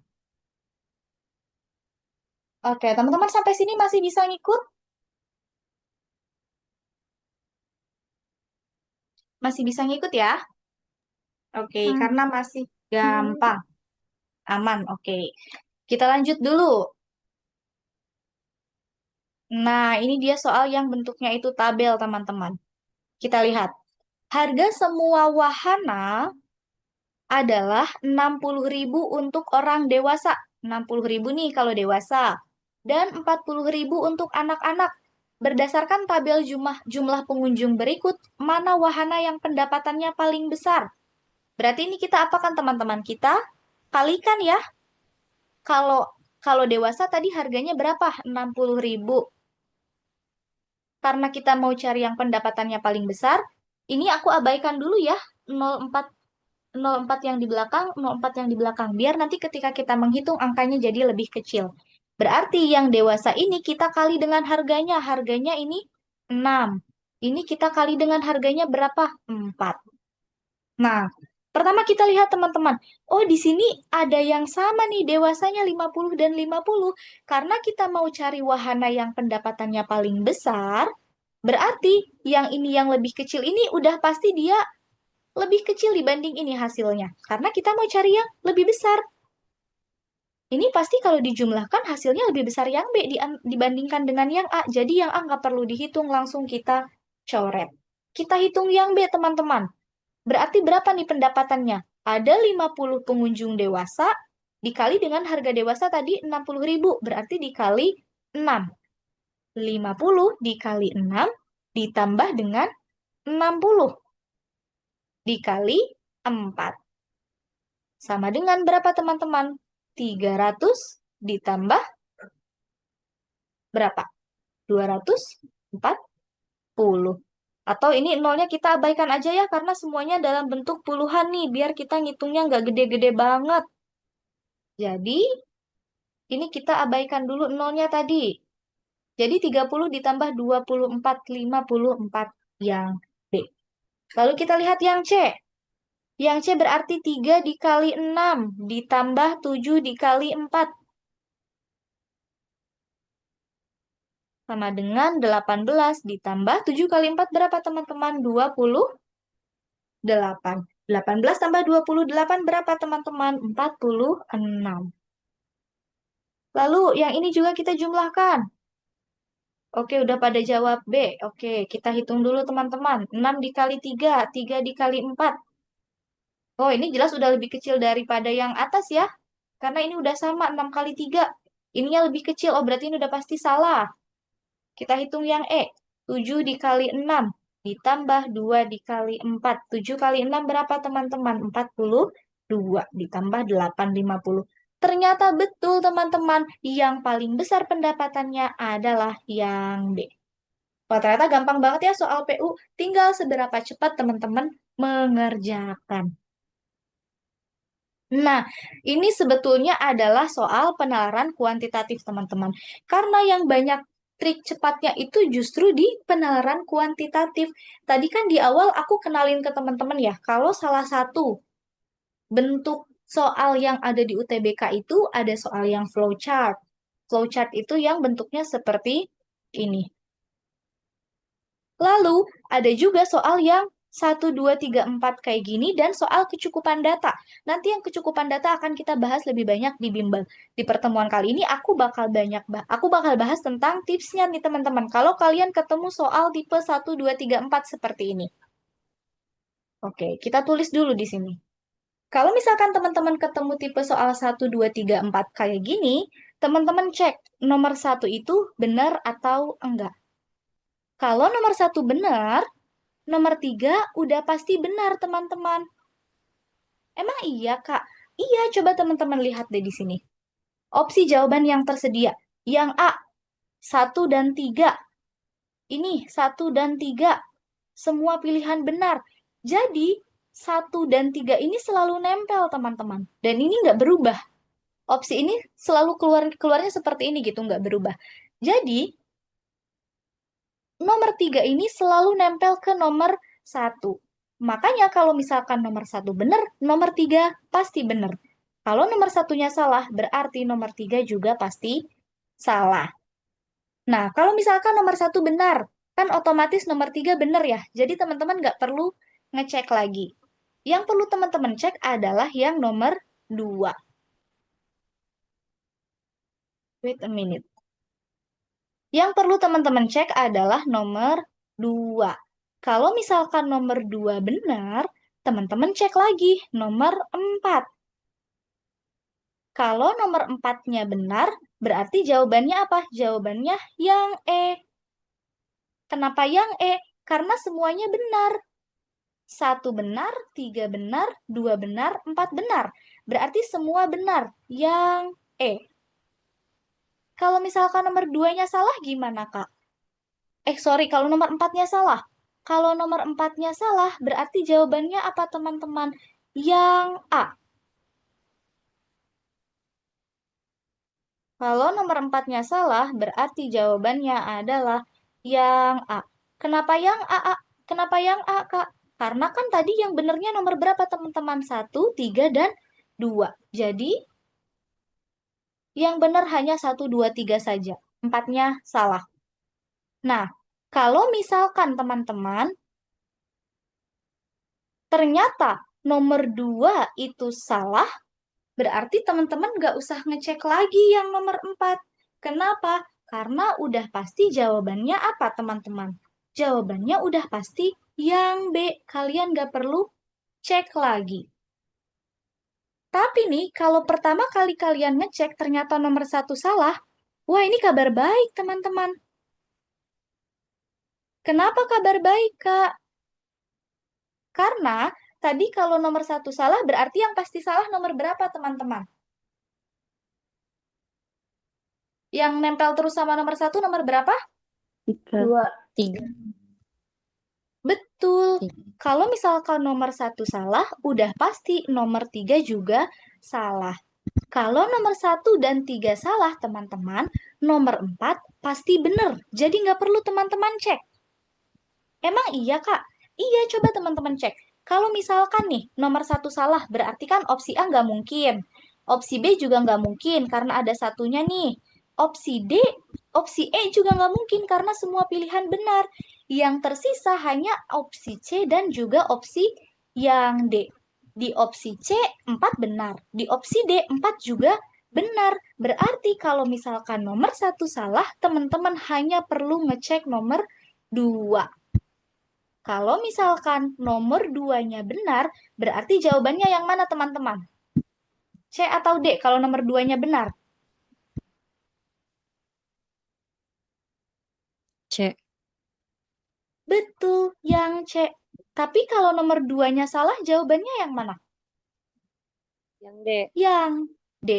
Oke, teman-teman sampai sini masih bisa ngikut? Masih bisa ngikut ya? Oke, Hmm. karena masih Hmm. gampang. Aman, oke. Kita lanjut dulu. Nah, ini dia soal yang bentuknya itu tabel, teman-teman. Kita lihat. Harga semua wahana adalah 60.000 untuk orang dewasa. 60.000 nih kalau dewasa. Dan 40.000 untuk anak-anak. Berdasarkan tabel jumlah pengunjung berikut, mana wahana yang pendapatannya paling besar? Berarti ini kita apakan teman-teman? Kita kalikan ya. Kalau kalau dewasa tadi harganya berapa? 60.000. Karena kita mau cari yang pendapatannya paling besar, ini aku abaikan dulu ya 04 04 yang di belakang, 04 yang di belakang. Biar nanti ketika kita menghitung angkanya jadi lebih kecil. Berarti yang dewasa ini kita kali dengan harganya. Harganya ini 6. Ini kita kali dengan harganya berapa? 4. Nah, pertama kita lihat teman-teman. Oh, di sini ada yang sama nih, dewasanya 50 dan 50. Karena kita mau cari wahana yang pendapatannya paling besar, berarti yang ini yang lebih kecil ini udah pasti dia lebih kecil dibanding ini hasilnya. Karena kita mau cari yang lebih besar. Ini pasti kalau dijumlahkan hasilnya lebih besar yang B dibandingkan dengan yang A. Jadi yang A nggak perlu dihitung, langsung kita coret. Kita hitung yang B, teman-teman. Berarti berapa nih pendapatannya? Ada 50 pengunjung dewasa, dikali dengan harga dewasa tadi 60.000. Berarti dikali 6. 50 dikali 6 ditambah dengan 60 dikali 4. Sama dengan berapa teman-teman? 300 ditambah berapa? 240. Atau ini nolnya kita abaikan aja ya, karena semuanya dalam bentuk puluhan nih, biar kita ngitungnya nggak gede-gede banget. Jadi, ini kita abaikan dulu nolnya tadi. Jadi 30 ditambah 24, 54 yang B. Lalu kita lihat yang C. Yang C berarti 3 dikali 6 ditambah 7 dikali 4. Sama dengan 18 ditambah 7 kali 4 berapa teman-teman? 28. 18 tambah 28 berapa teman-teman? 46. Lalu yang ini juga kita jumlahkan. Oke, udah pada jawab B. Oke, kita hitung dulu teman-teman. 6 dikali 3, 3 dikali 4. Oh, ini jelas udah lebih kecil daripada yang atas ya. Karena ini udah sama 6 kali 3. Ininya lebih kecil. Oh, berarti ini udah pasti salah. Kita hitung yang E. 7 dikali 6 ditambah 2 dikali 4. 7 kali 6 berapa teman-teman? 42 ditambah 8, 50. Ternyata betul teman-teman. Yang paling besar pendapatannya adalah yang B. Wah, ternyata gampang banget ya soal PU. Tinggal seberapa cepat teman-teman mengerjakan. Nah, ini sebetulnya adalah soal penalaran kuantitatif, teman-teman. Karena yang banyak trik cepatnya itu justru di penalaran kuantitatif. Tadi kan di awal aku kenalin ke teman-teman ya, kalau salah satu bentuk soal yang ada di UTBK itu ada soal yang flowchart. Flowchart itu yang bentuknya seperti ini. Lalu ada juga soal yang 1, 2, 3, 4 kayak gini dan soal kecukupan data. Nanti yang kecukupan data akan kita bahas lebih banyak di bimbel. Di pertemuan kali ini aku bakal bahas tentang tipsnya nih teman-teman. Kalau kalian ketemu soal tipe 1, 2, 3, 4 seperti ini. Oke, kita tulis dulu di sini. Kalau misalkan teman-teman ketemu tipe soal 1, 2, 3, 4 kayak gini, teman-teman cek nomor satu itu benar atau enggak. Kalau nomor satu benar, nomor 3 udah pasti benar, teman-teman. Emang iya, Kak? Iya, coba teman-teman lihat deh di sini. Opsi jawaban yang tersedia. Yang A, 1 dan 3. Ini 1 dan 3. Semua pilihan benar. Jadi, 1 dan 3 ini selalu nempel, teman-teman. Dan ini nggak berubah. Opsi ini selalu keluarnya seperti ini gitu, nggak berubah. Jadi, nomor 3 ini selalu nempel ke nomor 1. Makanya kalau misalkan nomor 1 benar, nomor 3 pasti benar. Kalau nomor satunya salah, berarti nomor 3 juga pasti salah. Nah, kalau misalkan nomor satu benar, kan otomatis nomor 3 benar ya. Jadi teman-teman nggak perlu ngecek lagi. Yang perlu teman-teman cek adalah yang nomor 2. Wait a minute. Yang perlu teman-teman cek adalah nomor 2. Kalau misalkan nomor 2 benar, teman-teman cek lagi nomor 4. Kalau nomor 4-nya benar, berarti jawabannya apa? Jawabannya yang E. Kenapa yang E? Karena semuanya benar. 1 benar, 3 benar, 2 benar, 4 benar. Berarti semua benar. Yang E. Kalau misalkan nomor 2-nya salah, gimana, Kak? Sorry, kalau nomor 4-nya salah. Kalau nomor 4-nya salah, berarti jawabannya apa, teman-teman? Yang A. Kalau nomor 4-nya salah, berarti jawabannya adalah yang A. Kenapa yang A, A? Kenapa yang A, Kak? Karena kan tadi yang benernya nomor berapa, teman-teman? 1, 3, dan 2. Jadi, yang benar hanya 1, 2, 3 saja. 4-nya salah. Nah, kalau misalkan teman-teman ternyata nomor 2 itu salah, berarti teman-teman nggak usah ngecek lagi yang nomor 4. Kenapa? Karena udah pasti jawabannya apa, teman-teman? Jawabannya udah pasti yang B. Kalian nggak perlu cek lagi. Tapi nih, kalau pertama kali kalian ngecek ternyata nomor 1 salah, wah ini kabar baik, teman-teman. Kenapa kabar baik, Kak? Karena tadi kalau nomor 1 salah, berarti yang pasti salah nomor berapa, teman-teman? Yang nempel terus sama nomor 1 nomor berapa? 3. 2. 3. Betul. Kalau misalkan nomor 1 salah, udah pasti nomor 3 juga salah. Kalau nomor 1 dan 3 salah, teman-teman, nomor 4 pasti benar. Jadi nggak perlu teman-teman cek. Emang iya, Kak? Iya, coba teman-teman cek. Kalau misalkan nih, nomor 1 salah, berarti kan opsi A nggak mungkin. Opsi B juga nggak mungkin, karena ada satunya nih. Opsi D, opsi E juga nggak mungkin, karena semua pilihan benar. Yang tersisa hanya opsi C dan juga opsi yang D. Di opsi C, 4 benar. Di opsi D, 4 juga benar. Berarti kalau misalkan nomor 1 salah, teman-teman hanya perlu ngecek nomor 2. Kalau misalkan nomor 2-nya benar, berarti jawabannya yang mana, teman-teman? C atau D kalau nomor 2-nya benar? C. Betul, yang C. Tapi kalau nomor 2-nya salah, jawabannya yang mana? Yang D. Yang D.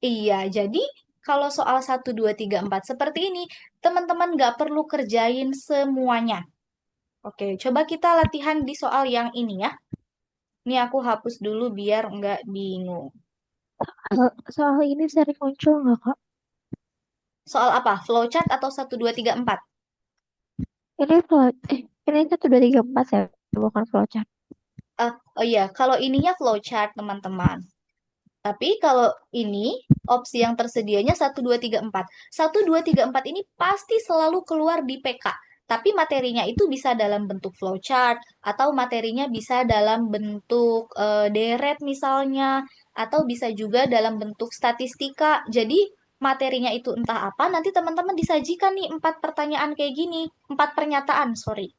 Iya, jadi kalau soal 1, 2, 3, 4 seperti ini, teman-teman nggak perlu kerjain semuanya. Oke, coba kita latihan di soal yang ini ya. Ini aku hapus dulu biar nggak bingung. Soal ini sering muncul nggak, Kak? Soal apa? Flowchart atau 1, 2, 3, 4? Ini ini 1, 2, 3, 4 ya, bukan flowchart. Oh iya, kalau ininya flowchart, teman-teman. Tapi kalau ini, opsi yang tersedianya 1, 2, 3, 4. 1, 2, 3, 4 ini pasti selalu keluar di PK. Tapi materinya itu bisa dalam bentuk flowchart, atau materinya bisa dalam bentuk deret misalnya, atau bisa juga dalam bentuk statistika. Jadi materinya itu entah apa, nanti teman-teman disajikan nih 4 pertanyaan kayak gini, 4 pernyataan, sorry.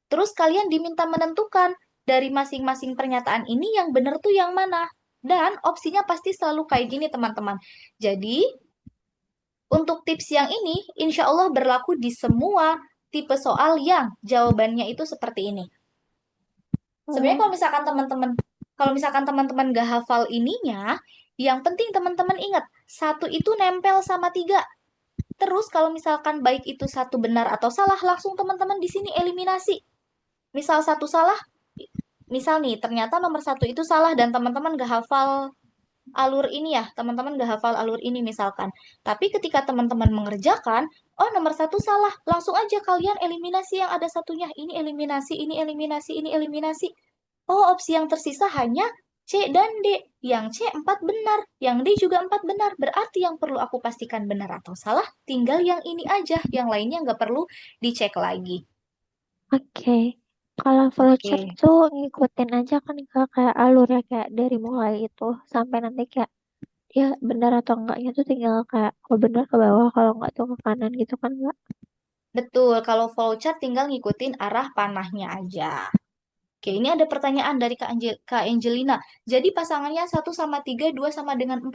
Terus kalian diminta menentukan dari masing-masing pernyataan ini yang benar tuh yang mana. Dan opsinya pasti selalu kayak gini, teman-teman. Jadi, untuk tips yang ini, insya Allah berlaku di semua tipe soal yang jawabannya itu seperti ini. Sebenarnya kalau misalkan teman-teman gak hafal ininya, yang penting teman-teman ingat, 1 itu nempel sama 3. Terus kalau misalkan baik itu 1 benar atau salah, langsung teman-teman di sini eliminasi. Misal 1 salah, misal nih, ternyata nomor 1 itu salah dan teman-teman gak hafal alur ini ya, teman-teman gak hafal alur ini misalkan. Tapi ketika teman-teman mengerjakan, oh nomor 1 salah, langsung aja kalian eliminasi yang ada satunya. Ini eliminasi, ini eliminasi, ini eliminasi. Oh opsi yang tersisa hanya C dan D. Yang C 4 benar, yang D juga 4 benar. Berarti yang perlu aku pastikan benar atau salah, tinggal yang ini aja. Yang lainnya nggak perlu dicek lagi. Oke. Kalau flowchart Oke, tuh ngikutin aja kan Kak, kayak alurnya kayak dari mulai itu sampai nanti kayak ya benar atau enggaknya tuh tinggal kayak kalau benar ke bawah kalau enggak tuh ke kanan gitu kan Kak. betul. Kalau flowchart tinggal ngikutin arah panahnya aja. Oke, ini ada pertanyaan dari Kak Angelina. Jadi pasangannya 1 sama 3, 2 sama dengan 4.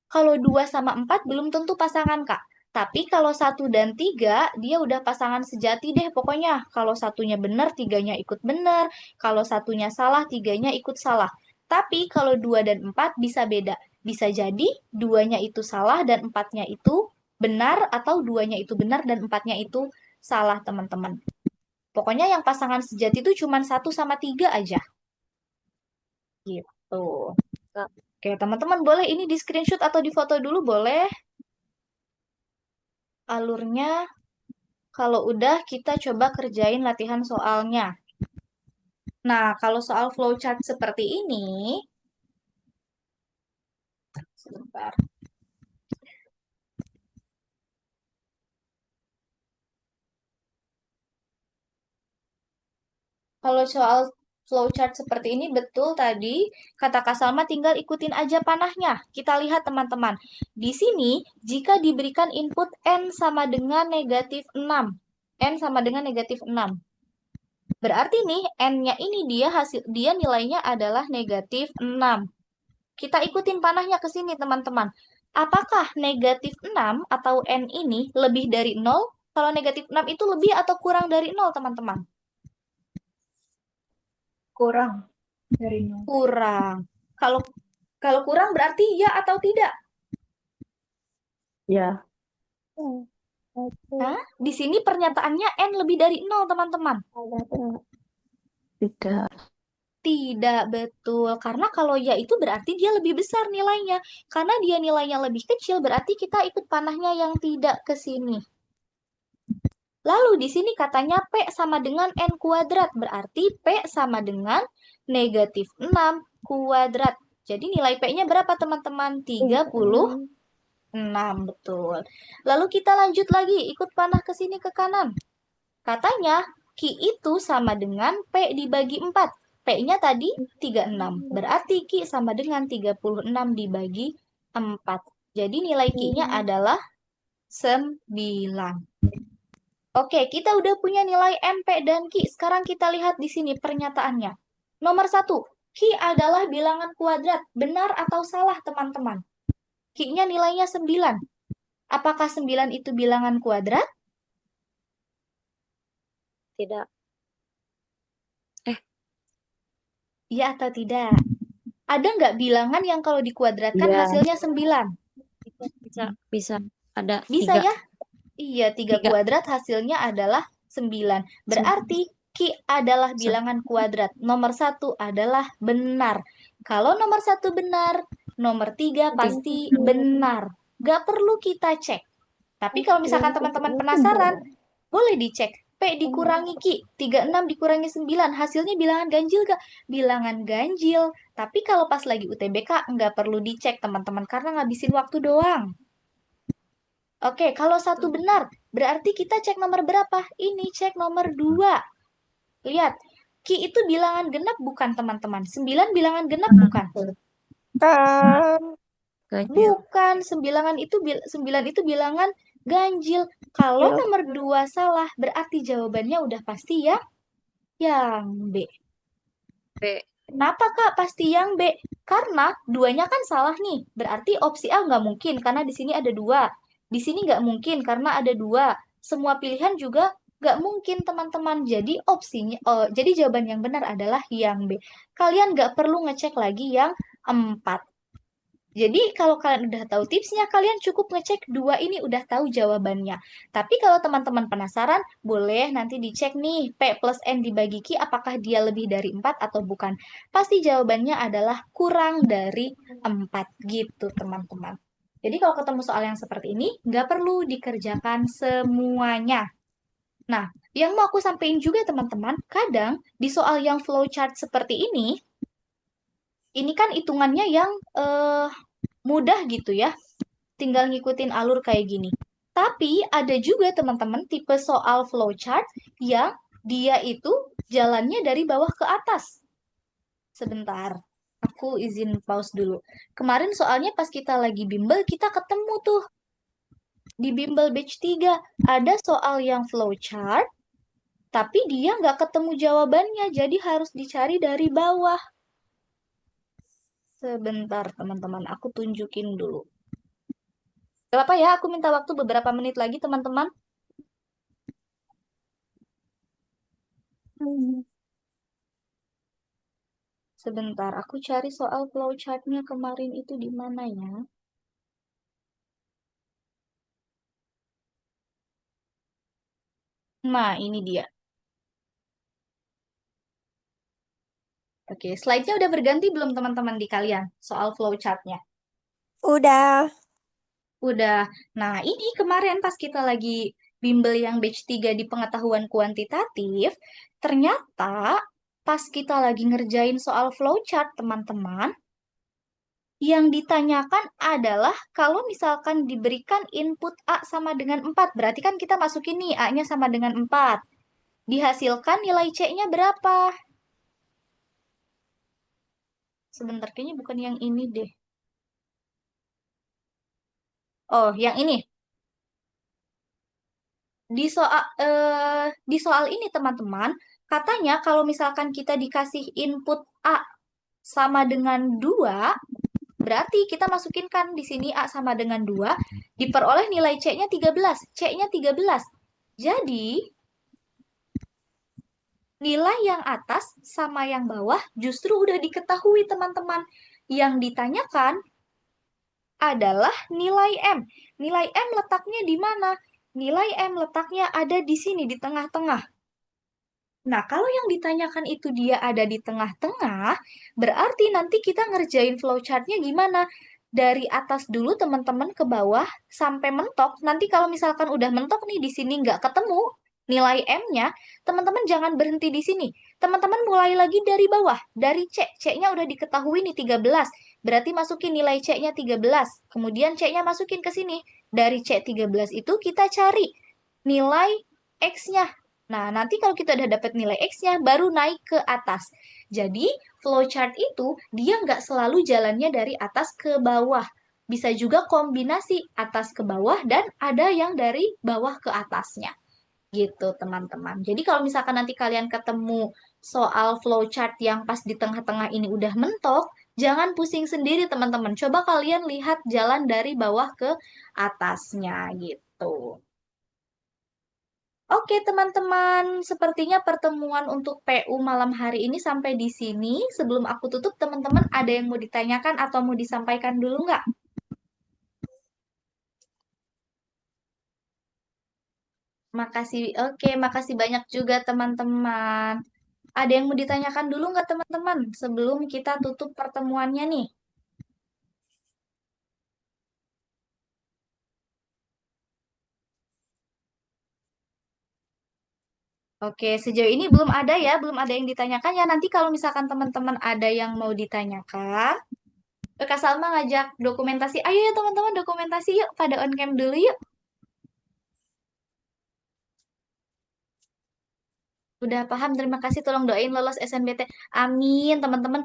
Kalau 2 sama 4 belum tentu pasangan, Kak. Tapi kalau 1 dan 3, dia udah pasangan sejati deh pokoknya. Kalau satunya benar, tiganya ikut benar. Kalau satunya salah, tiganya ikut salah. Tapi kalau 2 dan 4 bisa beda. Bisa jadi duanya itu salah dan empatnya itu benar, atau duanya itu benar dan empatnya itu salah, teman-teman. Pokoknya yang pasangan sejati itu cuma 1 sama 3 aja. Gitu. Kak. Oke, teman-teman boleh ini di screenshot atau di foto dulu boleh alurnya. Kalau udah kita coba kerjain latihan soalnya. Nah, kalau soal flowchart seperti ini, sebentar. Kalau soal flowchart seperti ini betul tadi kata Kak Salma tinggal ikutin aja panahnya. Kita lihat teman-teman. Di sini jika diberikan input N sama dengan -6. N sama dengan -6. Berarti nih N-nya ini dia nilainya adalah -6. Kita ikutin panahnya ke sini teman-teman. Apakah -6 atau N ini lebih dari 0? Kalau -6 itu lebih atau kurang dari 0 teman-teman? Kurang dari 0. Kurang. Kalau kalau kurang berarti ya atau tidak? Ya. Hmm, berarti Hah? Di sini pernyataannya N lebih dari 0 teman-teman. berarti enggak. Tidak. Tidak betul. Karena kalau ya itu berarti dia lebih besar nilainya. Karena dia nilainya lebih kecil berarti kita ikut panahnya yang tidak ke sini. Lalu di sini katanya P sama dengan N kuadrat. Berarti P sama dengan -6 kuadrat. Jadi nilai P-nya berapa teman-teman? 36, betul. Lalu kita lanjut lagi, ikut panah ke sini ke kanan. Katanya Q itu sama dengan P dibagi 4. P-nya tadi 36. Berarti Q sama dengan 36 dibagi 4. Jadi nilai Q-nya adalah 9. Oke, kita udah punya nilai M, P, dan Q. Sekarang kita lihat di sini pernyataannya. Nomor 1, Q adalah bilangan kuadrat. Benar atau salah, teman-teman? Q-nya nilainya 9. Apakah 9 itu bilangan kuadrat? Tidak. Iya atau tidak? Ada nggak bilangan yang kalau dikuadratkan Iya. hasilnya 9? Bisa. Ada Bisa 3. ya? Iya, 3 3. kuadrat hasilnya adalah 9. Berarti Q adalah bilangan kuadrat. Nomor 1 adalah benar. Kalau nomor 1 benar, nomor 3 pasti benar. Nggak perlu kita cek. Tapi kalau misalkan teman-teman penasaran, boleh dicek. P dikurangi Q, 36 dikurangi 9, hasilnya bilangan ganjil nggak? Bilangan ganjil. Tapi kalau pas lagi UTBK, nggak perlu dicek teman-teman, karena ngabisin waktu doang. Oke, kalau 1 benar, berarti kita cek nomor berapa? Ini cek nomor 2. Lihat, Q itu bilangan genap bukan teman-teman? 9 bilangan genap bukan? Ganjil. Bukan, 9 itu bilangan ganjil. Kalau nomor 2 salah, berarti jawabannya udah pasti ya yang B. B. Kenapa Kak pasti yang B? Karena duanya kan salah nih. Berarti opsi A nggak mungkin karena di sini ada 2. Di sini nggak mungkin karena ada 2. Semua pilihan juga nggak mungkin teman-teman. Jadi jawaban yang benar adalah yang B. Kalian nggak perlu ngecek lagi yang 4. Jadi kalau kalian udah tahu tipsnya, kalian cukup ngecek 2 ini udah tahu jawabannya. Tapi kalau teman-teman penasaran, boleh nanti dicek nih P plus N dibagi Q apakah dia lebih dari 4 atau bukan. Pasti jawabannya adalah kurang dari 4 gitu teman-teman. Jadi kalau ketemu soal yang seperti ini, nggak perlu dikerjakan semuanya. Nah, yang mau aku sampaikan juga teman-teman, kadang di soal yang flowchart seperti ini kan hitungannya yang mudah gitu ya. Tinggal ngikutin alur kayak gini. Tapi ada juga teman-teman tipe soal flowchart yang dia itu jalannya dari bawah ke atas. Sebentar, aku izin pause dulu. Kemarin soalnya pas kita lagi bimbel, kita ketemu tuh di bimbel batch 3 ada soal yang flowchart, tapi dia nggak ketemu jawabannya, jadi harus dicari dari bawah. Sebentar, teman-teman, aku tunjukin dulu. Gak apa ya, aku minta waktu beberapa menit lagi, teman-teman. Hmm. Sebentar, aku cari soal flowchartnya kemarin itu di mana ya. Nah, ini dia. Oke, slide-nya udah berganti belum teman-teman di kalian soal flowchartnya? Udah. Udah. Nah, ini kemarin pas kita lagi bimbel yang batch 3 di pengetahuan kuantitatif, ternyata pas kita lagi ngerjain soal flowchart, teman-teman, yang ditanyakan adalah kalau misalkan diberikan input A sama dengan 4, berarti kan kita masukin nih A-nya sama dengan 4. Dihasilkan nilai C-nya berapa? Sebentar, kayaknya bukan yang ini deh. Oh, yang ini. Di soal ini, teman-teman, katanya kalau misalkan kita dikasih input A sama dengan 2, berarti kita masukin kan di sini A sama dengan 2, diperoleh nilai C-nya 13. C-nya 13. Jadi, nilai yang atas sama yang bawah justru udah diketahui, teman-teman. Yang ditanyakan adalah nilai M. Nilai M letaknya di mana? Nilai M letaknya ada di sini, di tengah-tengah. Nah, kalau yang ditanyakan itu dia ada di tengah-tengah, berarti nanti kita ngerjain flowchartnya gimana? Dari atas dulu teman-teman ke bawah sampai mentok. Nanti kalau misalkan udah mentok nih di sini nggak ketemu nilai M-nya, teman-teman jangan berhenti di sini. Teman-teman mulai lagi dari bawah, dari C. C-nya udah diketahui nih 13. Berarti masukin nilai C-nya 13. Kemudian C-nya masukin ke sini. Dari C 13 itu kita cari nilai X-nya. Nah, nanti kalau kita udah dapat nilai X-nya, baru naik ke atas. Jadi, flowchart itu dia nggak selalu jalannya dari atas ke bawah. Bisa juga kombinasi atas ke bawah dan ada yang dari bawah ke atasnya. Gitu, teman-teman. Jadi, kalau misalkan nanti kalian ketemu soal flowchart yang pas di tengah-tengah ini udah mentok, jangan pusing sendiri, teman-teman. Coba kalian lihat jalan dari bawah ke atasnya, gitu. Oke, teman-teman, sepertinya pertemuan untuk PU malam hari ini sampai di sini. Sebelum aku tutup, teman-teman ada yang mau ditanyakan atau mau disampaikan dulu nggak? Makasih, oke, makasih banyak juga teman-teman. Ada yang mau ditanyakan dulu nggak teman-teman sebelum kita tutup pertemuannya nih? Oke, sejauh ini belum ada ya, belum ada yang ditanyakan ya. Nanti kalau misalkan teman-teman ada yang mau ditanyakan, Kak Salma ngajak dokumentasi. Ayo ya teman-teman dokumentasi yuk, pada on cam dulu yuk. Udah paham, terima kasih. Tolong doain lolos SNBT. Amin, teman-teman.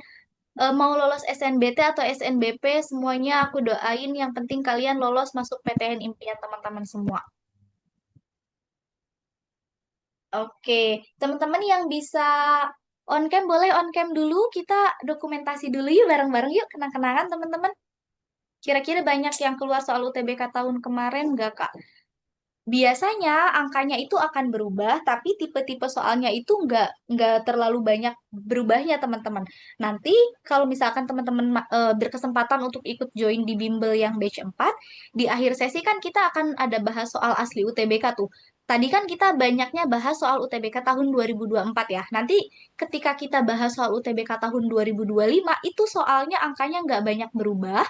Mau lolos SNBT atau SNBP, semuanya aku doain. Yang penting kalian lolos masuk PTN impian teman-teman semua. Oke, teman-teman yang bisa on cam boleh on cam dulu. Kita dokumentasi dulu yuk bareng-bareng yuk, kenang-kenangan teman-teman. Kira-kira banyak yang keluar soal UTBK tahun kemarin nggak, Kak? Biasanya angkanya itu akan berubah, tapi tipe-tipe soalnya itu nggak terlalu banyak berubahnya, teman-teman. Nanti kalau misalkan teman-teman berkesempatan untuk ikut join di bimbel yang batch 4, di akhir sesi kan kita akan ada bahas soal asli UTBK tuh. Tadi kan kita banyaknya bahas soal UTBK tahun 2024 ya. Nanti ketika kita bahas soal UTBK tahun 2025, itu soalnya angkanya nggak banyak berubah,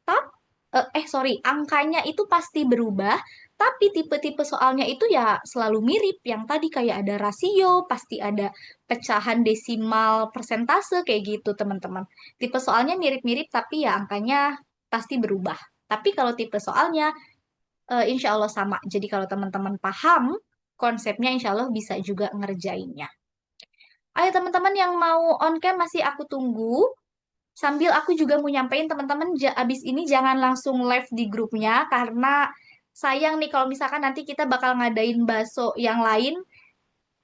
tapi sorry, angkanya itu pasti berubah, tapi tipe-tipe soalnya itu ya selalu mirip. Yang tadi kayak ada rasio, pasti ada pecahan desimal persentase kayak gitu, teman-teman. Tipe soalnya mirip-mirip, tapi ya angkanya pasti berubah. Tapi kalau tipe soalnya insya Allah sama. Jadi kalau teman-teman paham konsepnya insya Allah bisa juga ngerjainnya. Ayo teman-teman yang mau on cam masih aku tunggu. Sambil aku juga mau nyampein teman-teman, abis ini jangan langsung live di grupnya karena sayang nih kalau misalkan nanti kita bakal ngadain bakso yang lain.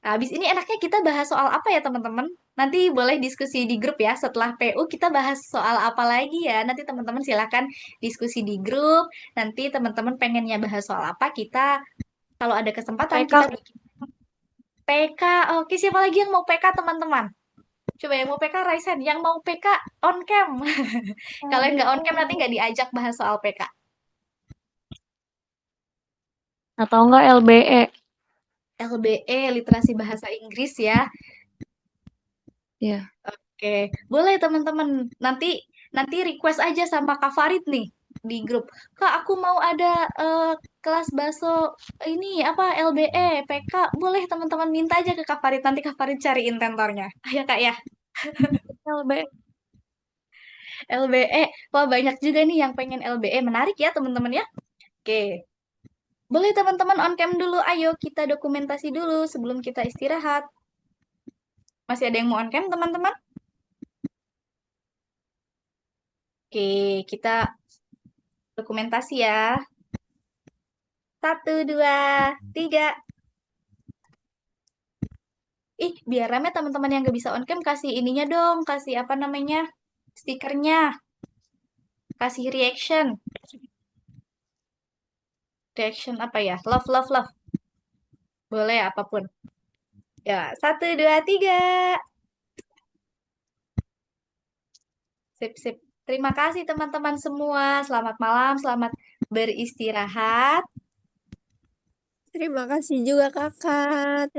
Nah, abis ini enaknya kita bahas soal apa ya teman-teman? Nanti boleh diskusi di grup ya. Setelah PU kita bahas soal apa lagi ya. Nanti teman-teman silakan diskusi di grup. Nanti teman-teman pengennya bahas soal apa kita kalau ada kesempatan PK. kita bikin PK. Oke, siapa lagi yang mau PK teman-teman? Coba yang mau PK Raisen, yang mau PK on cam. Kalau yang nggak on cam nanti nggak diajak bahas soal PK. Atau enggak LBE. LBE, literasi bahasa Inggris ya. Iya. Oke, boleh teman-teman. Nanti nanti request aja sama Kak Farid nih di grup. Kak, aku mau ada kelas bahasa ini apa LBE, PK. Boleh teman-teman minta aja ke Kak Farid. Nanti Kak Farid cariin tentornya. Ya Kak ya. LBE. LBE. Wah, banyak juga nih yang pengen LBE. Menarik ya teman-teman ya. Oke. Boleh teman-teman on cam dulu. Ayo kita dokumentasi dulu sebelum kita istirahat. Masih ada yang mau on cam teman-teman? Oke, kita dokumentasi ya. 1, 2, 3. Ih, biar rame teman-teman yang gak bisa on cam kasih ininya dong, kasih apa namanya? Stikernya, kasih reaction. Reaction apa ya? Love, love, love. Boleh apapun. Ya, 1, 2, 3. Sip, sip. Terima kasih teman-teman semua. Selamat malam, selamat beristirahat. Terima kasih juga kakak.